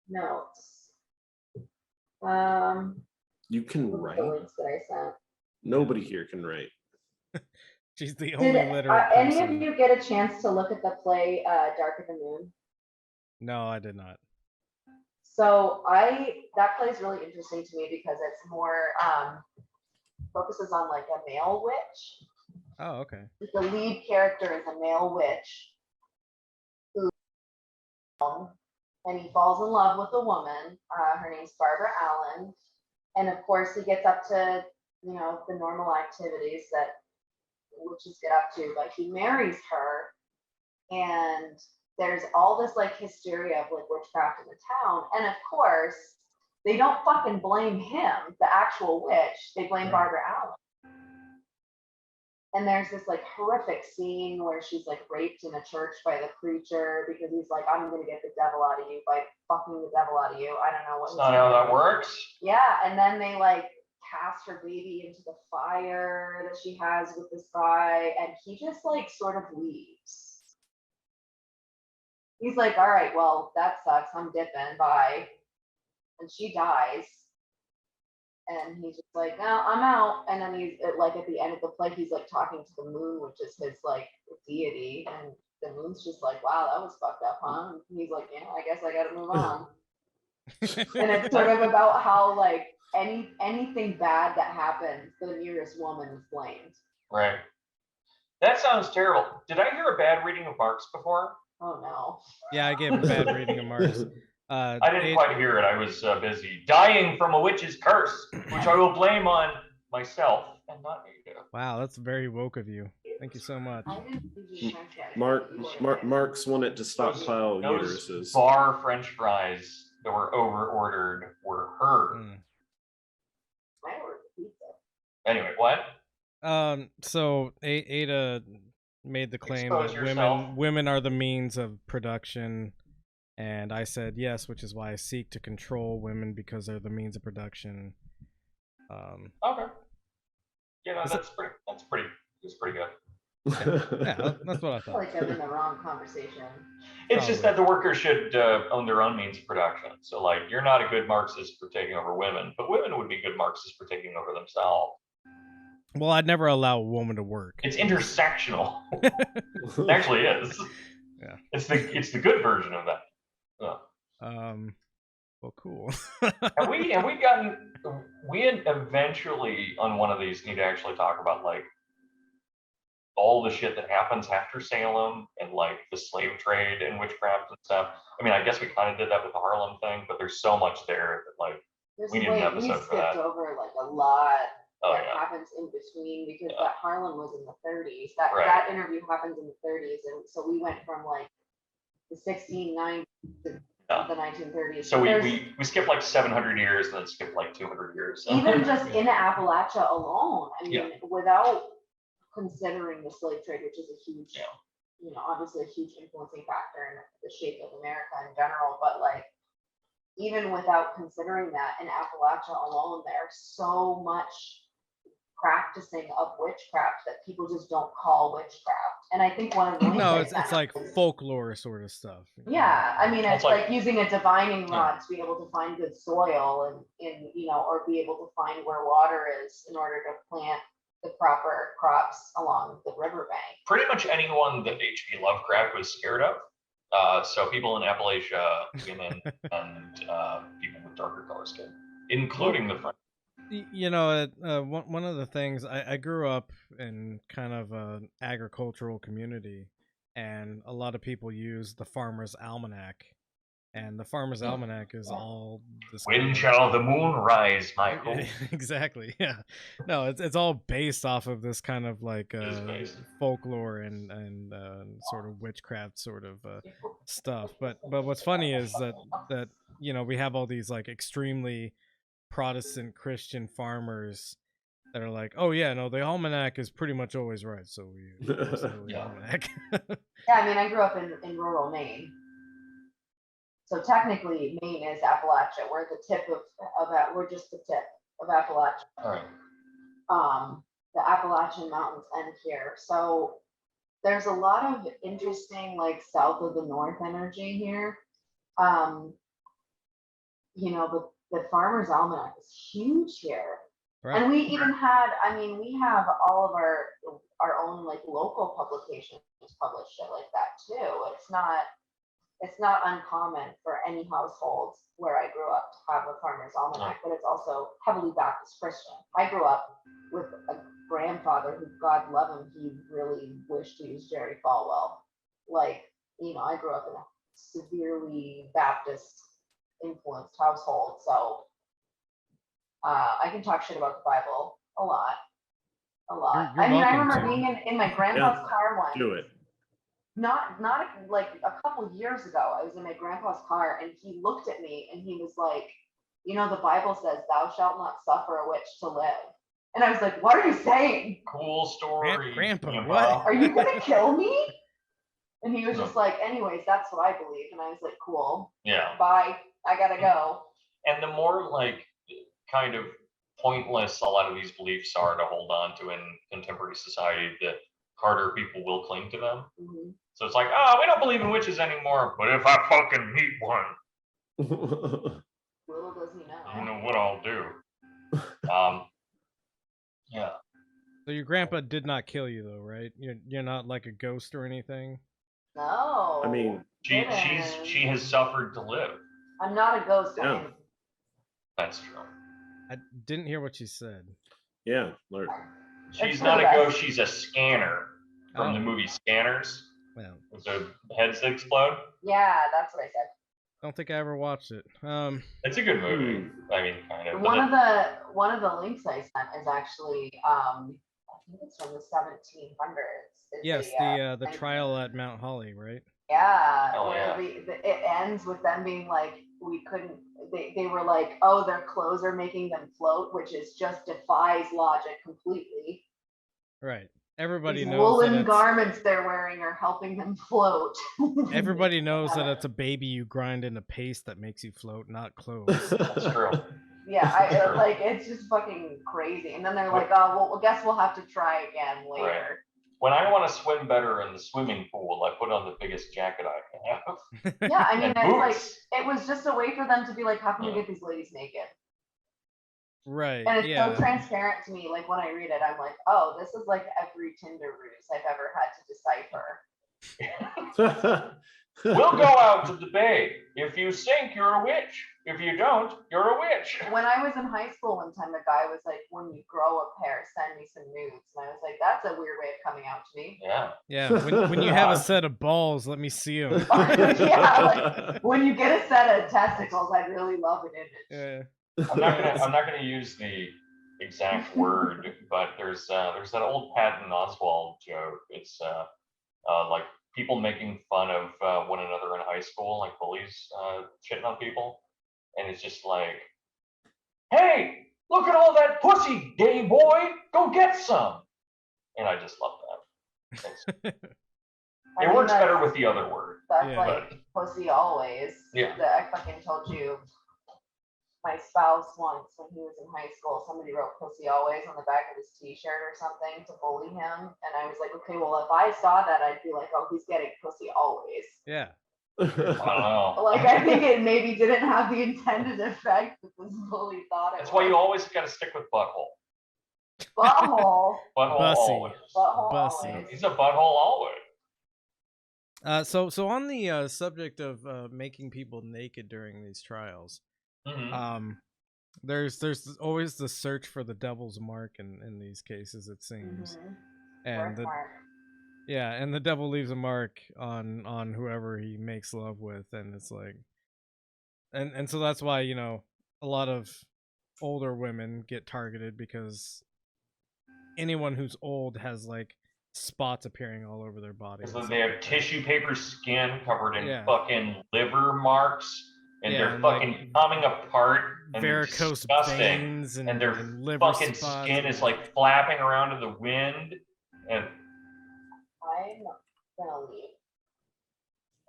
notes. You can write. The links that I sent. Nobody here can write. She's the only Did literate any person. of you get a chance to look at the play Dark of the Moon? No, I did not. So that play is really interesting to me because it's more focuses on like a male witch. Oh, okay. The lead character is a male witch who, and he falls in love with a woman. Her name's Barbara Allen, and of course he gets up to the normal activities that witches get up to, but he marries her, and there's all this like hysteria of like witchcraft in the town, and of course they don't fucking blame him, the actual witch. They blame Barbara Allen. And there's this like horrific scene where she's like raped in a church by the preacher because he's like, I'm gonna get the devil out of you by fucking the devil out of you. I don't know what. That's not how that works. Yeah, and then they like cast her baby into the fire that she has with this guy, and he just like sort of leaves. He's like, all right, well, that sucks. I'm dipping. Bye. And she dies. And he's just like, no, I'm out. And then he's like, at the end of the play, he's like talking to the moon, which is his like deity. And the moon's just like, wow, that was fucked up, huh? And he's like, yeah, I guess I gotta move on. And it's sort of about how like anything bad that happens, the nearest woman is blamed. Right. That sounds terrible. Did I hear a bad reading of Marx before? Oh no. Yeah, I gave a bad reading of Marx. I didn't quite hear it. I was busy dying from a witch's curse, which I will blame on myself and not you. Wow, that's very woke of you. Thank you so much. Marx wanted to stockpile those uteruses. Bar French fries that were over-ordered were her. I ordered pizza. Anyway, what? So Ada made the claim Expose that yourself. women are the means of production, and I said yes, which is why I seek to control women because they're the means of production. Okay. Yeah, no, that's pretty good. Yeah, that's what I I feel thought. like I'm in the wrong conversation. It's just that the workers should own their own means of production. So, like, you're not a good Marxist for taking over women, but women would be good Marxists for taking over themselves. Well, I'd never allow a woman to work. It's intersectional. It actually is. Yeah. It's the good version of that. Well, cool. We eventually on one of these need to actually talk about like all the shit that happens after Salem and like the slave trade and witchcraft and stuff. I mean, I guess we kind of did that with the Harlem thing, but there's so much there that like we need an episode for that. We skipped over like a lot that yeah. happens in between because that Harlem was in the 30s. That interview happens in the 30s, and so we went from like the 1690s to the 1930s. So we skipped like 700 years and then skipped like 200 years. Even just in Appalachia alone, I mean, without considering the slave trade, which is a huge, obviously a huge influencing factor in the shape of America in general, but like, even without considering that, in Appalachia alone, there's so much practicing of witchcraft that people just don't call witchcraft. And I think one of the it's like folklore sort of stuff. Yeah, I mean, it's like using a divining rod to be able to find good soil and or be able to find where water is in order to plant the proper crops along the riverbank. Pretty much anyone that H.P. Lovecraft was scared of. So people in Appalachia, women, and people with darker color skin, including the French. One of the things, I grew up in kind of an agricultural community, and a lot of people use the Farmer's Almanac, and the Farmer's Almanac is all this. When shall the moon rise, Michael? Exactly. Yeah. No, it's all based off of this kind of like folklore and sort of witchcraft sort of stuff. But what's funny is that we have all these like extremely Protestant Christian farmers that are like, oh yeah, no, the almanac is pretty much always right, so we the almanac. Yeah, I mean, I grew up in rural Maine, so technically Maine is Appalachia. We're the tip we're just the tip of Appalachia. All right. The Appalachian Mountains end here, so there's a lot of interesting like south of the north energy here. The Farmer's Almanac is huge here. Right. And we even had, I mean, we have all of our own like local publications publish shit like that too. It's not uncommon for any households where I grew up to have a farmer's almanac, but it's also heavily Baptist Christian. I grew up with a grandfather who, God love him, he really wished he was Jerry Falwell. Like, you know, I grew up in a severely Baptist influenced household, so I can talk shit about the Bible a lot. You're I mean, I welcome remember to. being in my grandpa's car once. Do it. Not like a couple years ago. I was in my grandpa's car and he looked at me and he was like, you know, the Bible says, "Thou shalt not suffer a witch to live." And I was like, "What are you saying? Cool story. Grandpa, what? Are you gonna kill me?" And he was just like, "Anyways, that's what I believe." And I was like, "Cool. Yeah. Bye. I gotta go." And the more like kind of pointless a lot of these beliefs are to hold on to in contemporary society, the harder people will cling to them. Mm-hmm. So it's like, oh, we don't believe in witches anymore, but if I fucking meet one, Little does he know. you know what I'll do. Yeah. So your grandpa did not kill you though, right? You're not like a ghost or anything. No. I mean, She has suffered to live. I'm not a ghost. Yeah. I'm That's true. I didn't hear what you said. yeah. Like, She's It's not a pretty ghost, she's a scanner from the Oh. movie Scanners. Well, With the heads that explode. Yeah, that's what I said. don't think I ever watched it. It's a good movie. I mean, kind of. One of the links I sent is actually I think it's from the 1700s. Yes, the trial at Mount Holly, right? Yeah. Oh, yeah. It ends with them being like, we couldn't. They were like, oh, their clothes are making them float, which is just defies logic completely. Right. Everybody These knows woolen that garments they're wearing are helping them float. everybody knows that it's a baby you grind into paste that makes you float, not clothes. That's true. Yeah, like it's just fucking crazy. And then they're like, oh, well, I guess we'll have to try again later. Right. When I want to swim better in the swimming pool, I put on the biggest jacket I can have. Yeah, I mean, And it's like boots. it was just a way for them to be like, how can we get these ladies naked? Right. And it's yeah. so transparent to me. Like when I read it, I'm like, oh, this is like every Tinder ruse I've ever had to decipher. We'll go out to the bay. If you sink, you're a witch. If you don't, you're a witch. When I was in high school one time, a guy was like, when you grow a pair, send me some nudes. And I was like, that's a weird way of coming out to me. Yeah. Yeah. When you have a set of balls, let me see them. Yeah, like when you get a set of testicles, I'd really love an image. Yeah. I'm not gonna use the exact word, but there's that old Patton Oswalt joke. It's like people making fun of one another in high school, like bullies shitting on people, and it's just like, hey, look at all that pussy, gay boy, go get some. And I just love that. It works better with the other word. That's like pussy always. Yeah. I fucking told you. My spouse once, when he was in high school, somebody wrote "pussy always" on the back of his T-shirt or something to bully him, and I was like, okay, well, if I saw that, I'd be like, oh, he's getting pussy always. Yeah. I don't know. Like, I think it maybe didn't have the intended effect that this bully thought it That's why you always got to stick with butthole. Butthole. Butthole Bussy. always. Butthole Bussy. always. He's a butthole always. So on the subject of making people naked during these trials, Mm-hmm. there's always the search for the devil's mark in these cases, it seems. And the devil leaves a mark on whoever he makes love with, and it's like, and so that's why, you know, a lot of older women get targeted, because anyone who's old has like spots appearing all over their body. Because they have tissue paper skin covered in fucking liver marks, and they're fucking like coming apart, and varicose disgusting. veins And their liver fucking spots. skin is like flapping around in the wind. And I'm gonna leave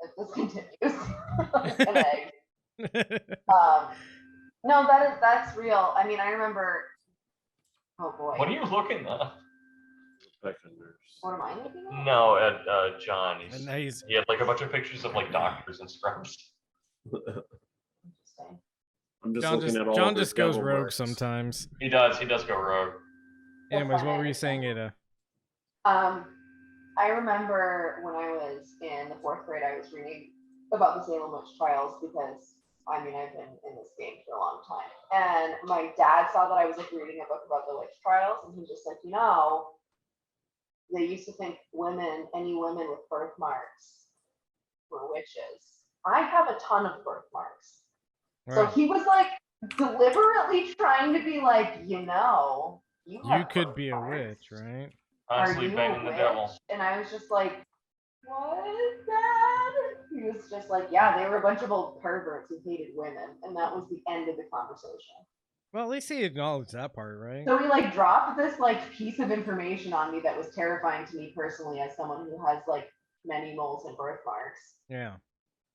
if this continues. No, that's real. I mean, I remember. Oh boy. what are you looking at? What am I looking at? No, at John. He had like a bunch of pictures of like doctors and scrubs. Interesting. I'm just John looking just at all John of his just goes devil rogue works. sometimes. He does go rogue. Anyways, what were you saying, Ada? I remember when I was in the 4th grade, I was reading about the Salem witch trials because I mean I've been in this game for a long time, and my dad saw that I was like reading a book about the witch trials, and he was just like, you know, they used to think any women with birthmarks were witches. I have a ton of birthmarks. So Right. he was like deliberately trying to be like, you know, you could be a birthmarks. witch, right? Are Constantly you banging a the witch? devil. And I was just like, what is that? He was just like, yeah, they were a bunch of old perverts who hated women. And that was the end of the conversation. Well, at least he acknowledged that part, right? So he like dropped this like piece of information on me that was terrifying to me personally as someone who has like many moles and birthmarks. Yeah.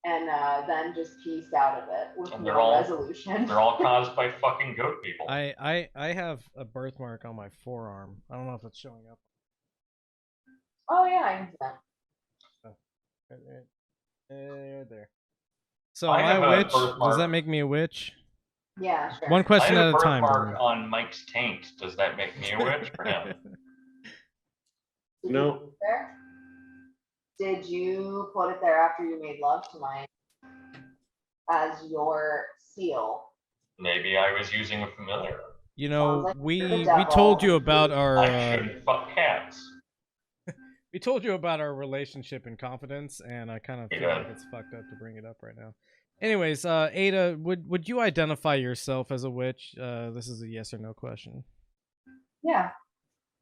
And then just pieced out of it with And no resolution. They're all caused by fucking goat people. I have a birthmark on my forearm. I don't know if it's showing up. Oh yeah, I can see that. Right there. So I am have I a a witch? Does birthmark. that make me a witch? Yeah, sure. One I question have at a a time. birthmark Bernie. on Mike's taint. Does that make me a witch or him? Did No. you put it there? Did you put it there after you made love to Mike as your seal? Maybe I was using a familiar. You Sounds know, like we the devil. told you about our I shouldn't fuck cats. we told you about our relationship in confidence, and I kind of feel Yeah. like it's fucked up to bring it up right now. Anyways, Ada, would you identify yourself as a witch? This is a yes or no question. Yeah.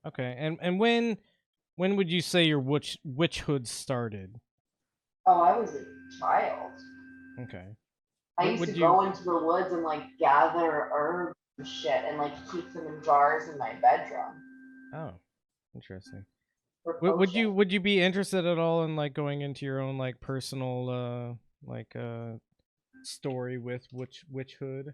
Okay, and when would you say your witchhood started? Oh, I was a child. Okay. I What used would to you- go into the woods and like gather herbs and shit and like keep them in jars in my bedroom. Oh, interesting. For Would you potions. be interested at all in like going into your own like personal story with witchhood,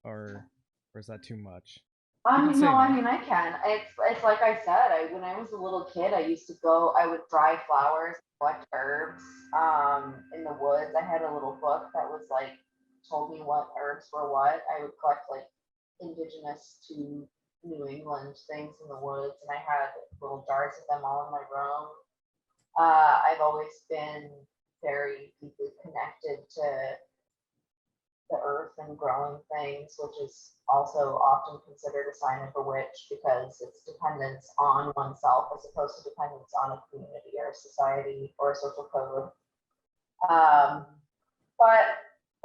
or is that too much? You can say No, no. I mean I can. It's like I said, when I was a little kid, I used to go, I would dry flowers, collect herbs, in the woods. I had a little book that was like told me what herbs were what. I would collect like indigenous to New England things in the woods, and I had little jars of them all in my room. I've always been very deeply connected to the earth and growing things, which is also often considered a sign of a witch because it's dependence on oneself as opposed to dependence on a community or a society or a social code. But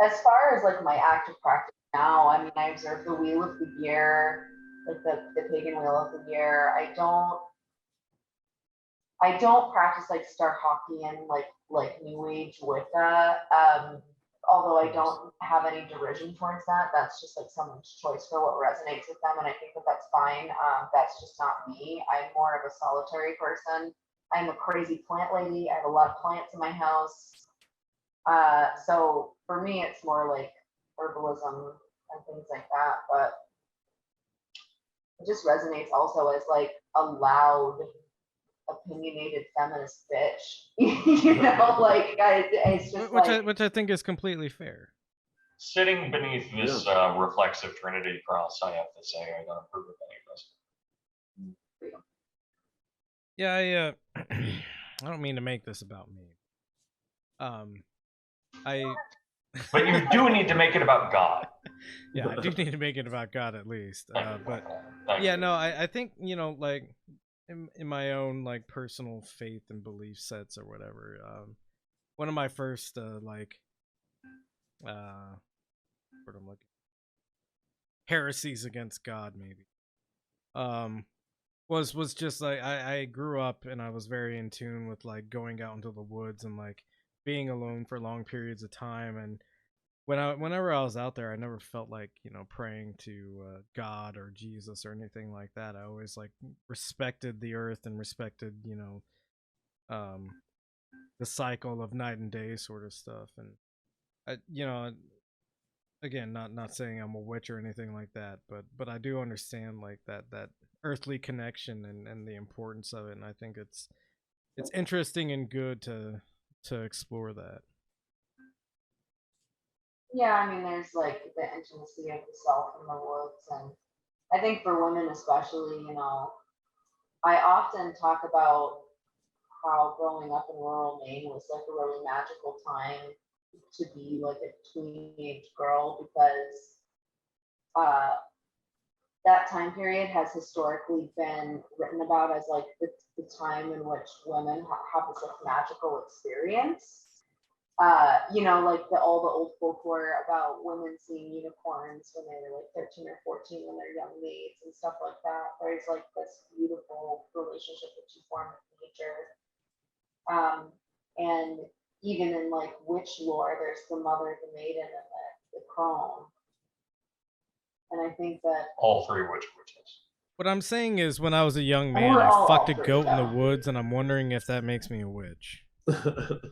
as far as like my active practice now, I mean, I observe the wheel of the year, like the pagan wheel of the year. I don't practice like Starhawkian, like New Age Wicca. Although I don't have any derision towards that, that's just like someone's choice for what resonates with them, and I think that that's fine. That's just not me. I'm more of a solitary person. I'm a crazy plant lady. I have a lot of plants in my house. So for me, it's more like herbalism and things like that. But it just resonates also as like a loud, opinionated feminist bitch. You know, like it's just which I think is completely fair. Sitting beneath this reflexive Trinity cross, I have to say I don't approve of any of this. Yeah, I don't mean to make this about me. But you do need to make it about God. Yeah, I do need to make it about God at least. But Thank yeah, you. no, I think, you know, like in my own like personal faith and belief sets or whatever, one of my first what I'm looking, heresies against God maybe, was just like I grew up and I was very in tune with like going out into the woods and like being alone for long periods of time. And whenever I was out there, I never felt like, you know, praying to God or Jesus or anything like that. I always like respected the earth and respected, you know, the cycle of night and day sort of stuff. And you know, again, not saying I'm a witch or anything like that, but I do understand like that earthly connection and the importance of it. And I think it's interesting and good to explore that. Yeah, I mean, there's like the intimacy of the self in the woods, and I think for women especially, I often talk about how growing up in rural Maine was like a really magical time to be like a teenage girl because uh, that time period has historically been written about as like the time in which women have this like magical experience. Like all the old folklore about women seeing unicorns when they were like 13 or 14 when they're young maids and stuff like that. There's like this beautiful relationship that you form with nature. And even in like witch lore, there's the mother, the maiden, and the crone. And I think that All three witches. What I'm saying is, when I was a young man, We're I all fucked a altered, goat in the though. woods, and I'm wondering if that makes me a witch.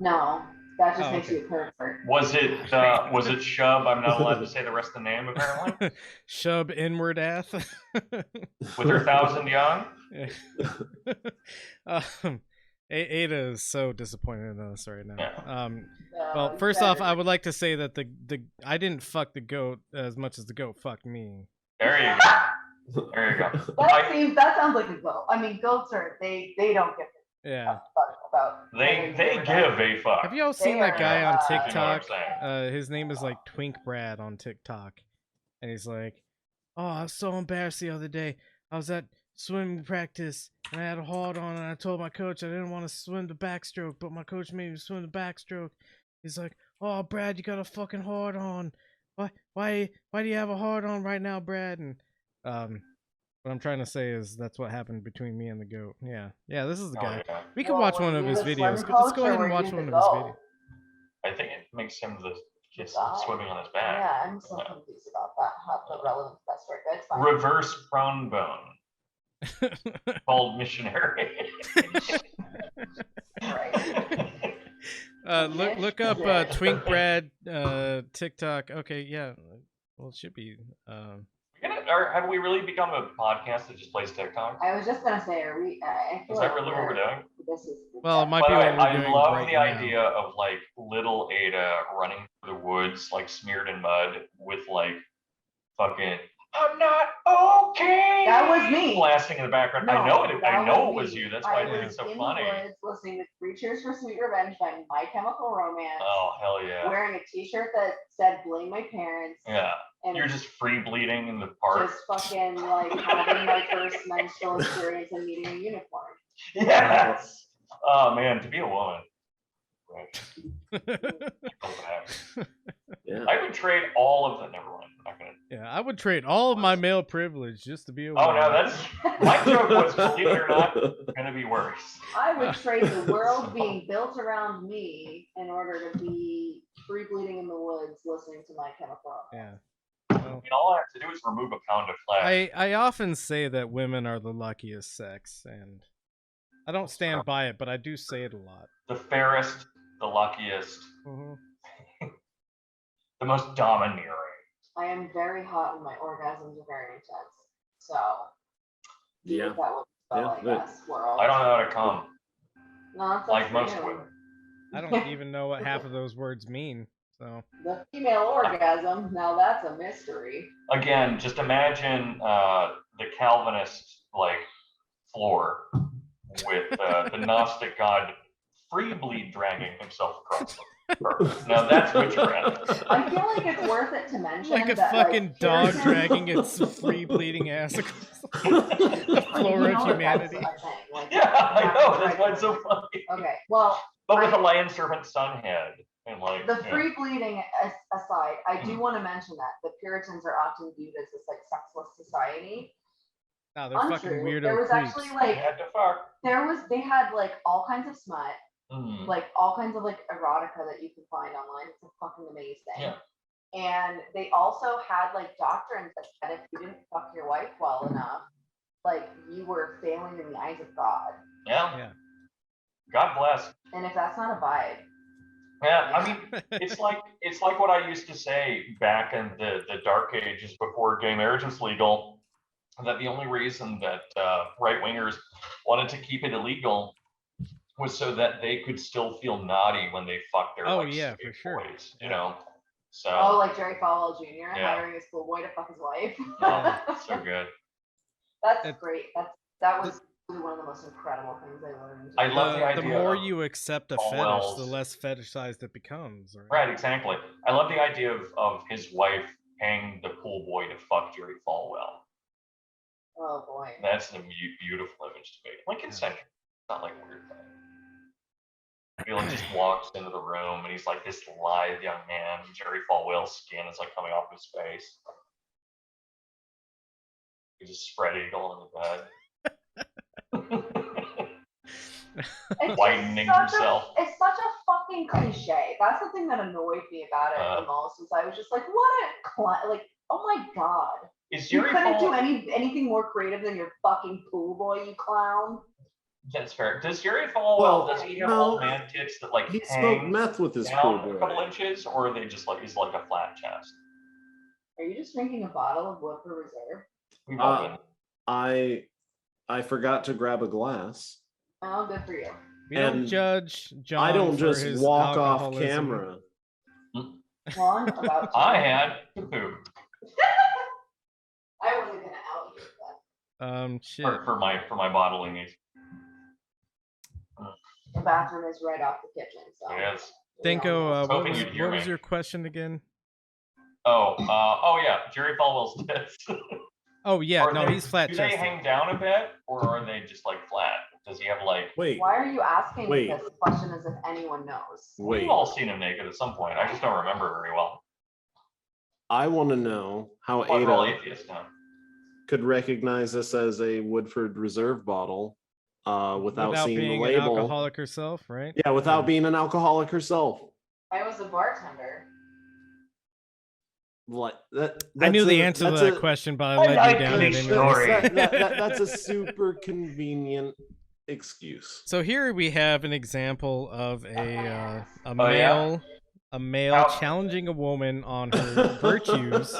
no, that just Oh, makes okay. you a pervert. Was it Shub? I'm not allowed to say the rest of the name apparently. Shub inward-ath. With her 1,000 young. Ada is so disappointed in us right now. Yeah. Well, You first off, better- I would like to say that the I didn't fuck the goat as much as the goat fucked me. There you go. There you go. that sounds like a goat. I mean, goats are they don't give Yeah. a fuck about. They give a fuck. Have you all seen They that are, guy on you know what I'm TikTok? saying. His name is like Twink Brad on TikTok, and he's like, "Oh, I was so embarrassed the other day. I was at swimming practice and I had a hard on, and I told my coach I didn't want to swim the backstroke, but my coach made me swim the backstroke. He's like, "Oh, Brad, you got a fucking hard on. Why do you have a hard on right now, Brad?" And what I'm trying to say is that's what happened between me and the goat. Yeah, this is the guy. Yeah. We can Well, watch were one of you his the videos. swim Let's coach, go or ahead were and watch you one the of his goat? videos. I think it makes him the just guy. swimming on his back. Yeah, I'm so confused about that. How the relevance of that story, but it's fine. Reverse prone bone. Called missionary. Right. Look up Twink Brad TikTok. Okay, yeah. Well, it should be. Have we really become a podcast that just plays TikTok? I was just gonna say, are we? I feel Is like that really what we're doing? This is. Well, it might By be the way, what we're I doing love right the now. idea of like little Ada running through the woods, like smeared in mud, with like fucking "I'm not okay." That was me. Blasting in the background. No, I know it. I that know it me. was you. That's why I think was it's so in funny. The woods, listening to "Creatures for Sweet Revenge" by My Chemical Romance. Oh hell yeah! Wearing a T-shirt that said "Blame My Parents." Yeah. And You're just free bleeding in the park. just fucking like having my first menstrual experience and meeting a unicorn. Yes. Oh man, to be a woman. Yeah. I would trade all of them. Never mind. I'm not gonna. Yeah, I would trade all of my male privilege just to be a woman. Oh no, that's my joke was, believe it or not, gonna be worse. I would trade the world being built around me in order to be free bleeding in the woods, listening to My Chemical Romance. Yeah. I mean, all I have to do is remove a pound of flesh. I often say that women are the luckiest sex, and I don't stand by it, but I do say it a lot. The fairest, the luckiest, Mm-hmm. the most domineering. I am very hot and my orgasms are very intense. So, Yeah. that would spell, I guess, world. I don't know how to come, No, that's like up to most you. women. I don't even know what half of those words mean. So The female orgasm, now that's a mystery. Again, just imagine the Calvinist like floor with the Gnostic god free bleed dragging himself across the earth. Now that's witchcraft. I feel like it's worth it to mention like a that, fucking dog Puritans- dragging its free bleeding ass across the You floor know of that humanity. that's a thing, like, Yeah, I know. right. That's why it's so funny. Okay, well, But with a lion serpent sun head and like the free bleeding aside, I Mm-hmm. do want to mention that the Puritans are often viewed as this like sexless society. No, they're fucking Untrue. weirdo There was creeps. actually you like had to fuck. they had like all kinds of smut, Mm. like all kinds of like erotica that you can find online. It's fucking amazing. Yeah. And they also had like doctrines that said if you didn't fuck your wife well enough, like you were failing in the eyes of God. Yeah. God bless. And if that's not a vibe, Yeah, I mean, it's like what I used to say back in the dark ages before gay marriage was legal, that the only reason that right wingers wanted to keep it illegal was so that they could still feel naughty when they fuck their Oh, like, yeah, straight for sure. boys, you know. So Oh, like Jerry Falwell Jr. Yeah. hiring his schoolboy to fuck his wife. oh, so good. That's It- great. That was one of the most incredible things I learned. I love the The idea more of you accept a fetish, Falwell's- the less fetishized it becomes, right? Right, exactly. I love the idea of his wife paying the pool boy to fuck Jerry Falwell. Oh boy. That's a beautiful image to me. Like consensual. It's not like a weird thing. He like just walks into the room and he's like this lithe young man. Jerry Falwell's skin is like coming off his face. He's just spread eagle on the bed. It's Whitening just himself. It's such a fucking cliche. That's the thing that annoyed me about it the most. Was I was just like, like, oh my god. Is You Jerry couldn't do Falwell? anything more creative than your fucking pool boy, you clown. That's fair. Does Jerry Falwell? Well, Does he have no. old man tits that like He hang smoked meth with his pool down a couple boy. inches, or are they just like he's like a flat chest? Are you just drinking a bottle of Woodford Reserve? We've all been. I forgot to grab a glass. Oh, good for you. We don't And judge John. I don't for just his walk off alcoholism. camera. Juan, about to. I had to poop I wasn't gonna out you, but Shit. for my bottling needs. the bathroom is right off the kitchen. So. Yes. Danko, what Hoping was you'd hear me. your question again? Oh yeah, Jerry Falwell's tits. Oh yeah, Are no, they- he's flat Do they chested. hang down a bit, or are they just like flat? Does he have like? Wait, Why are you asking Wait. this question as if anyone knows? wait. We've all seen him naked at some point. I just don't remember very well. I want to know how Well, we're all Ada atheists now. could recognize this as a Woodford Reserve bottle without seeing being the an label. alcoholic herself, right? Yeah, without being an alcoholic herself. I was a bartender. What? That, I knew that's the a- answer to that's that a- question, but I I led like you down the it story. anyway. That's a super convenient excuse. So here we have an example of a Oh, male How- challenging a woman on her virtues.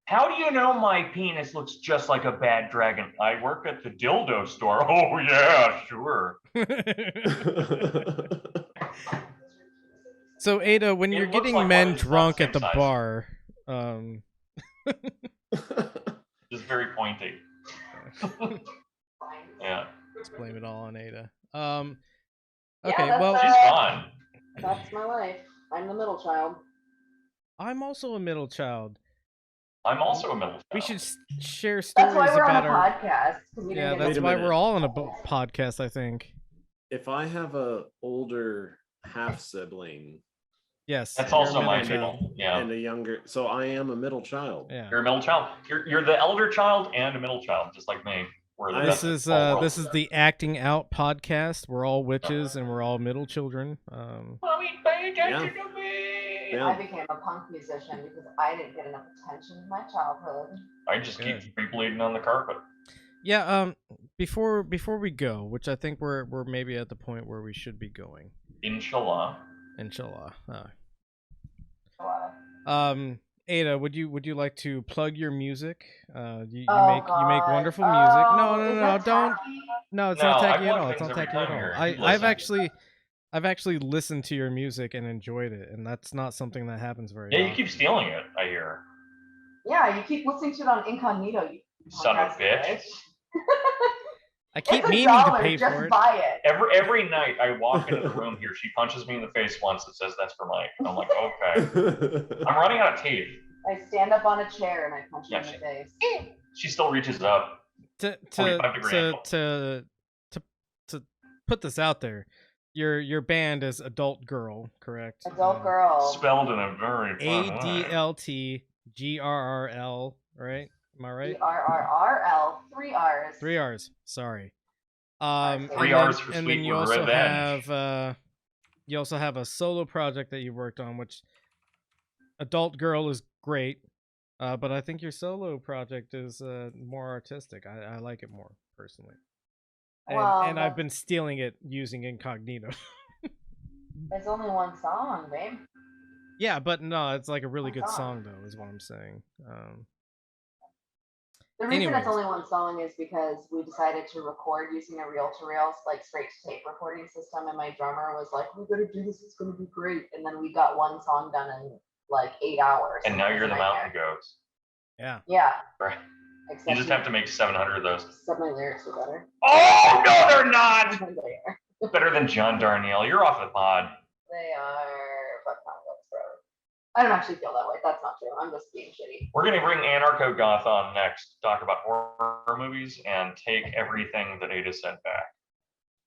How do you know my penis looks just like a bad dragon? I work at the dildo store. Oh yeah, sure. So Ada, when It you're looks getting like men one, it's not drunk the at the same size. bar, Just very pointy. Yeah, let's blame it all on Ada. Yeah, Okay, that's, well, she's fun. That's my life. I'm the middle child. I'm also a middle child. I'm also a middle child. We should share That's stories why we're on about a our. podcast. 'Cause we Yeah, didn't get that's Wait a why minute. we're all on a podcast, I think. If I have a older half sibling Yes. That's you're a also middle my child. middle. Yeah, and a younger, so I am a middle child. Yeah. you're a middle child. You're the elder child and a middle child, just like me. We're the This best of is all worlds. this is the acting out podcast. We're all witches and we're all middle children. Mommy, pay attention to me. Yeah. I became a punk musician because I didn't get enough attention in my childhood. I just keep Good. bleeding on the carpet. Yeah. Before we go, which I think we're maybe at the point where we should be going. Inshallah. Inshallah. Uh, Ada, would you like to plug your music? You oh, make God. music. No, Oh, is that don't. tacky? No, it's No, not I tacky at plug all. It's things not every tacky at time all. here. You I've actually listened to your music and enjoyed it, and that's not something that happens very Yeah, often. you keep stealing it, I hear. Yeah, you keep listening to it on incognito. You Son of a podcast bitch. I keep It's meaning $1, to pay just for it. buy it. Every night I walk into the room here, she punches me in the face once and says that's for Mike. And I'm like, okay. I'm running out of teeth. I stand up on a chair and I punch you Yeah, in the face. She still reaches up. To 45-degree angle. to put this out there, your band is Adult Girl, correct? Adult girl. Spelled in a very fun way. ADLTGRRL, right? Am I right? ERRRL, 3 R's. 3 R's. Sorry. Three R's for and then Sweet you also Revenge. have a solo project that you worked on, which Adult Girl is great, but I think your solo project is more artistic. I like it more personally, and, Well, and I've that's- been stealing it using incognito. There's only one song, babe. Yeah, but no, it's like a really good One song song. though, is what I'm saying. The reason Anyways. it's only one song is because we decided to record using a reel-to-reel, like straight-to-tape recording system, and my drummer was like, "We gotta do this. It's gonna be great." And then we got one song done in like 8 hours. And now It's you're a the nightmare. mountain goats. Yeah. Yeah. Right. Except You just have to make 700 of those. Except my lyrics are better. Oh, no, they're not! They are. Better than John Darnielle. You're off the pod. They are. But not forever. I don't actually feel that way. That's not true. I'm just being shitty. We're going to bring Anarcho Goth on next to talk about horror movies and take everything that Ada said back.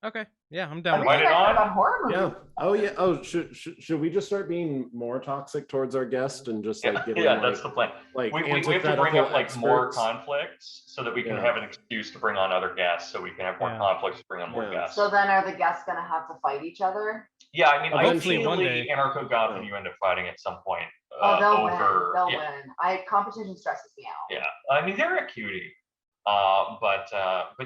Okay. Yeah, I'm down with Invite that. it on? About horror movies. Yeah. Oh yeah. Oh, should we just start being more toxic towards our guest and just like giving Yeah, like, that's the plan. like We have to antithetical bring up like more experts? conflicts so that we can Yeah. have an excuse to bring on other guests, so we can have more Yeah. conflicts to bring on more Yeah. guests. So then are the guests going to have to fight each other? Yeah, I mean, Eventually, ideally, one day. Anarcho Goth and you end up fighting at some point. Oh, they'll over, win. They'll yeah, win. Competition stresses me out. Yeah, I mean, they're a cutie. But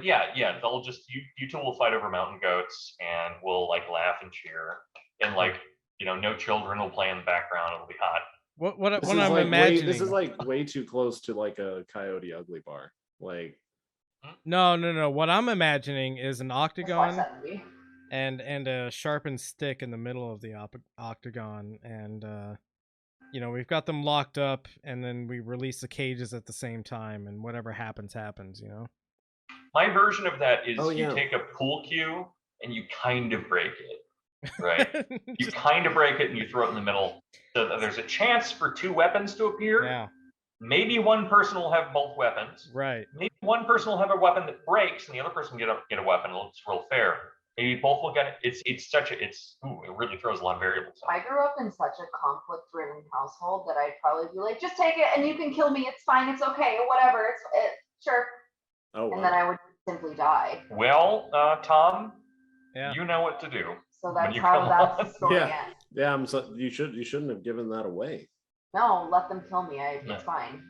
yeah, they'll just you two will fight over mountain goats, and we'll like laugh and cheer, and like no children will play in the background. It'll be hot. What This I'm is like imagining. this is like way too close to like a Coyote Ugly bar. Like No. What I'm imagining is an That's octagon 570. and a sharpened stick in the middle of the octagon, and we've got them locked up, and then we release the cages at the same time, and whatever happens. My version of that is Oh, you yeah. take a pool cue and you kind of break it, right? You kind of break it and you throw it in the middle, so that there's a chance for two weapons to appear. Yeah. Maybe one person will have both weapons. Right. Maybe one person will have a weapon that breaks, and the other person get a weapon. It's real fair. Maybe both will get it. It really throws a lot of variables. I grew up in such a conflict-driven household that I'd probably be like, just take it and you can kill me. It's fine. It's okay. Whatever. Sure. oh And wow. then I would simply die. Well, Tom, Yeah. you know what to do. So When that's you how come that's on. the story Yeah. ends. Yeah, you shouldn't have given that away. No, let them kill me. No. It's fine.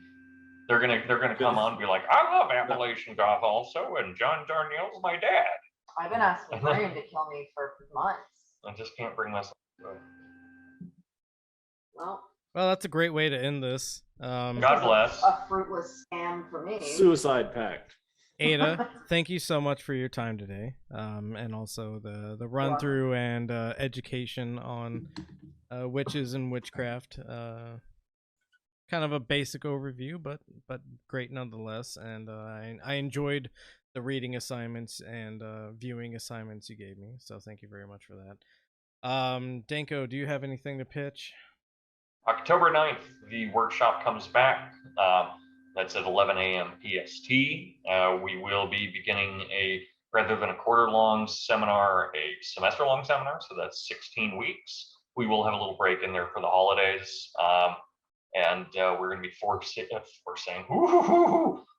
They're gonna come on and be like, I love Appalachian Goth also, and John Darnielle's my dad. I've been asking Brian to kill me for months. I just can't bring myself to it. Well, Well, that's a great way to end this. God this is bless. a fruitless scam for me. Suicide pact. Ada, thank you so much for your time today, and also the run through and education on witches and witchcraft. Kind of a basic overview, but great nonetheless. And I enjoyed the reading assignments and viewing assignments you gave me. So thank you very much for that. Danko, do you have anything to pitch? October 9th, the workshop comes back. That's at 11 a.m. PST. We will be beginning rather than a quarter-long seminar, a semester-long seminar. So that's 16 weeks. We will have a little break in there for the holidays. And we're going to be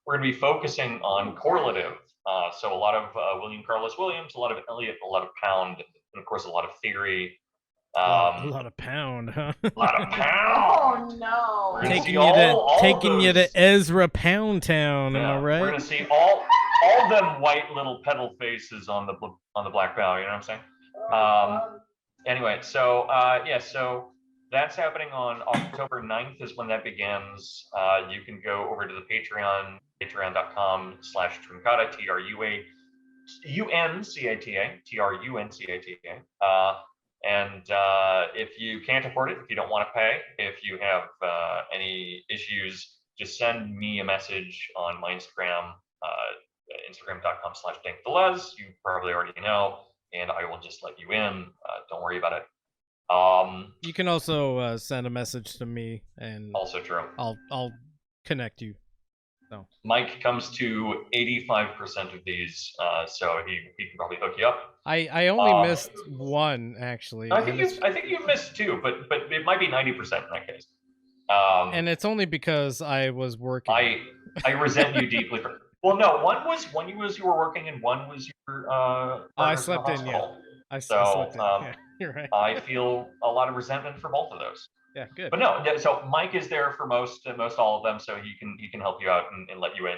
we're going to be focusing on correlative. So a lot of William Carlos Williams, a lot of Eliot, a lot of Pound, and of course a lot of theory. A lot of Pound, huh? A lot of Pound. Oh no! We're gonna taking see all you those. to Ezra Pound Town, am I right? We're going to see all them white little pedal faces on the black bow. You know what I'm saying? Anyway, so so that's happening on October 9th is when that begins. You can go over to the Patreon, patreon.com/Truncata, TRUNCATA. And if you can't afford it, if you don't want to pay, if you have any issues, just send me a message on my Instagram, instagram.com/DankDelez. You probably already know, and I will just let you in. Don't worry about it. You can also send a message to me, and Also true. I'll connect you. So Mike comes to 85% of these, so he can probably hook you up. I only missed one actually. I think you missed two, but it might be 90% in that case. And it's only because I was working. I resent you deeply for. Well, no, one was when you were working, and one was your. I slept in. Yeah, I slept in. Yeah, you're right. I feel a lot of resentment for both of those. Yeah, good. But no, so Mike is there for most all of them, so he can help you out and let you in.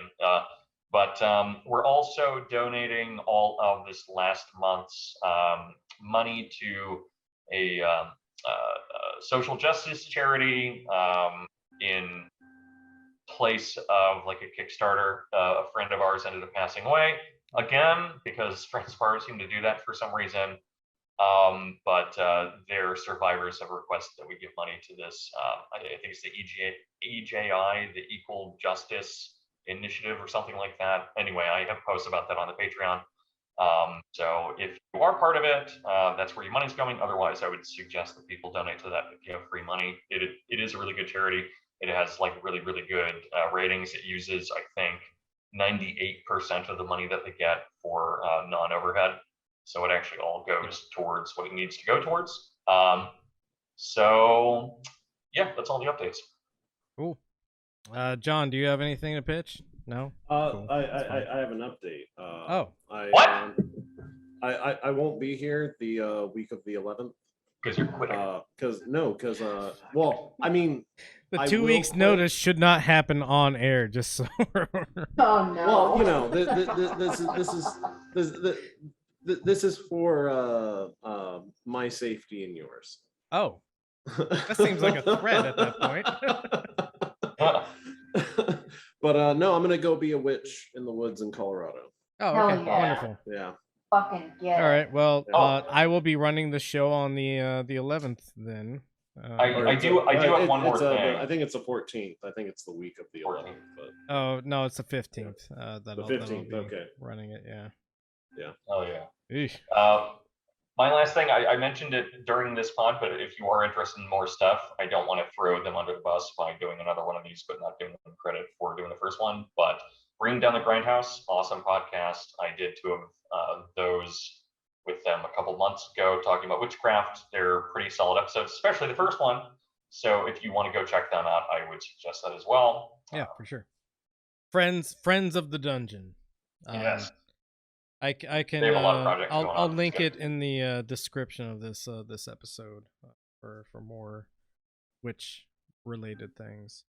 But we're also donating all of this last month's money to a social justice charity in place of like a Kickstarter. A friend of ours ended up passing away again because friends of ours seem to do that for some reason. But their survivors have requested that we give money to this. I think it's the EJI, the Equal Justice Initiative, or something like that. Anyway, I have posts about that on the Patreon. So if you are part of it, that's where your money's going. Otherwise, I would suggest that people donate to that if you have free money. It is a really good charity. It has like really, really good ratings. It uses, I think, 98% of the money that they get for non-overhead. So it actually all goes towards what it needs to go towards. So yeah, that's all the updates. Cool. John, do you have anything to pitch? No. Cool. That's fine. I have an update. Oh. What? I won't be here the week of the 11th. Because you're quitting. Well, I mean, The I 2 will weeks quit. notice should not happen on air. Just so. Oh no. Well, you know, this is for my safety and yours. Oh, that seems like a threat at that point. But no, I'm gonna go be a witch in the woods in Colorado. Oh, Hell okay, yeah. wonderful. Yeah. Fucking get All right, well, Oh. I will be running the show on the 11th then. I do have one more thing. I think it's the 14th. I think it's the week of the 11th. But Oh no, it's the 15th. the 15th. Be Okay. running it. Yeah. Oh yeah. Eesh. My last thing, I mentioned it during this pod, but if you are interested in more stuff, I don't want to throw them under the bus by doing another one of these, but not giving them credit for doing the first one. But Bring Down the Grindhouse, awesome podcast. I did 2 of those with them a couple months ago, talking about witchcraft. They're pretty solid episodes, especially the first one. So if you want to go check them out, I would suggest that as well. Yeah, for sure. Friends of the Dungeon. Yes. I can. They have a lot of projects going I'll on. link It's it good. in the description of this this episode for more witch related things.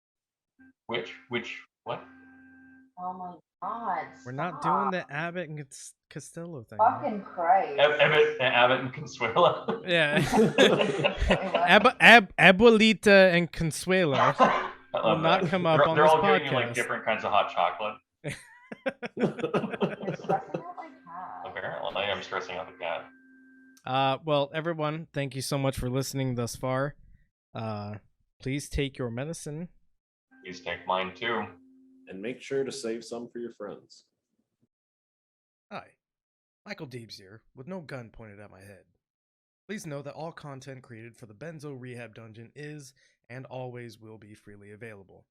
Which what? Oh my god. We're not stop. doing the Abbott and Costello thing. Fucking Christ. Abbott and Consuelo. Yeah. what? Abuelita and Consuelo I will love not that. come up They're on they're this all giving you like podcast. different kinds of hot chocolate. You're stressing out my cat. Apparently, I am stressing out the cat. Well, everyone, thank you so much for listening thus far. Please take your medicine. Please take mine too. And make sure to save some for your friends. Hi, Michael Deebs here, with no gun pointed at my head. Please know that all content created for the Benzo Rehab Dungeon is and always will be freely available.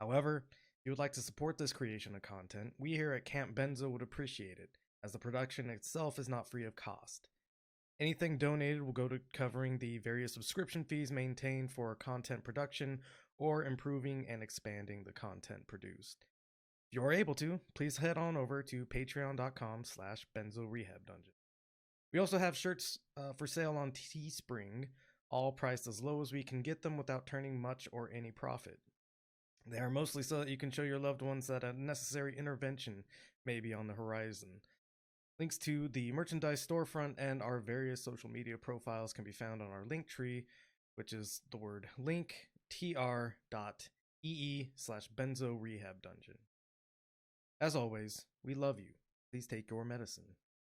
However, if you would like to support this creation of content, we here at Camp Benzo would appreciate it, as the production itself is not free of cost. Anything donated will go to covering the various subscription fees maintained for content production or improving and expanding the content produced. If you are able to, please head on over to patreon.com/BenzoRehabDungeon. We also have shirts for sale on Teespring, all priced as low as we can get them without turning much or any profit. They are mostly so that you can show your loved ones that a necessary intervention may be on the horizon. Links to the merchandise storefront and our various social media profiles can be found on our link tree, which is the word link tr.ee/BenzoRehabDungeon. As always, we love you. Please take your medicine.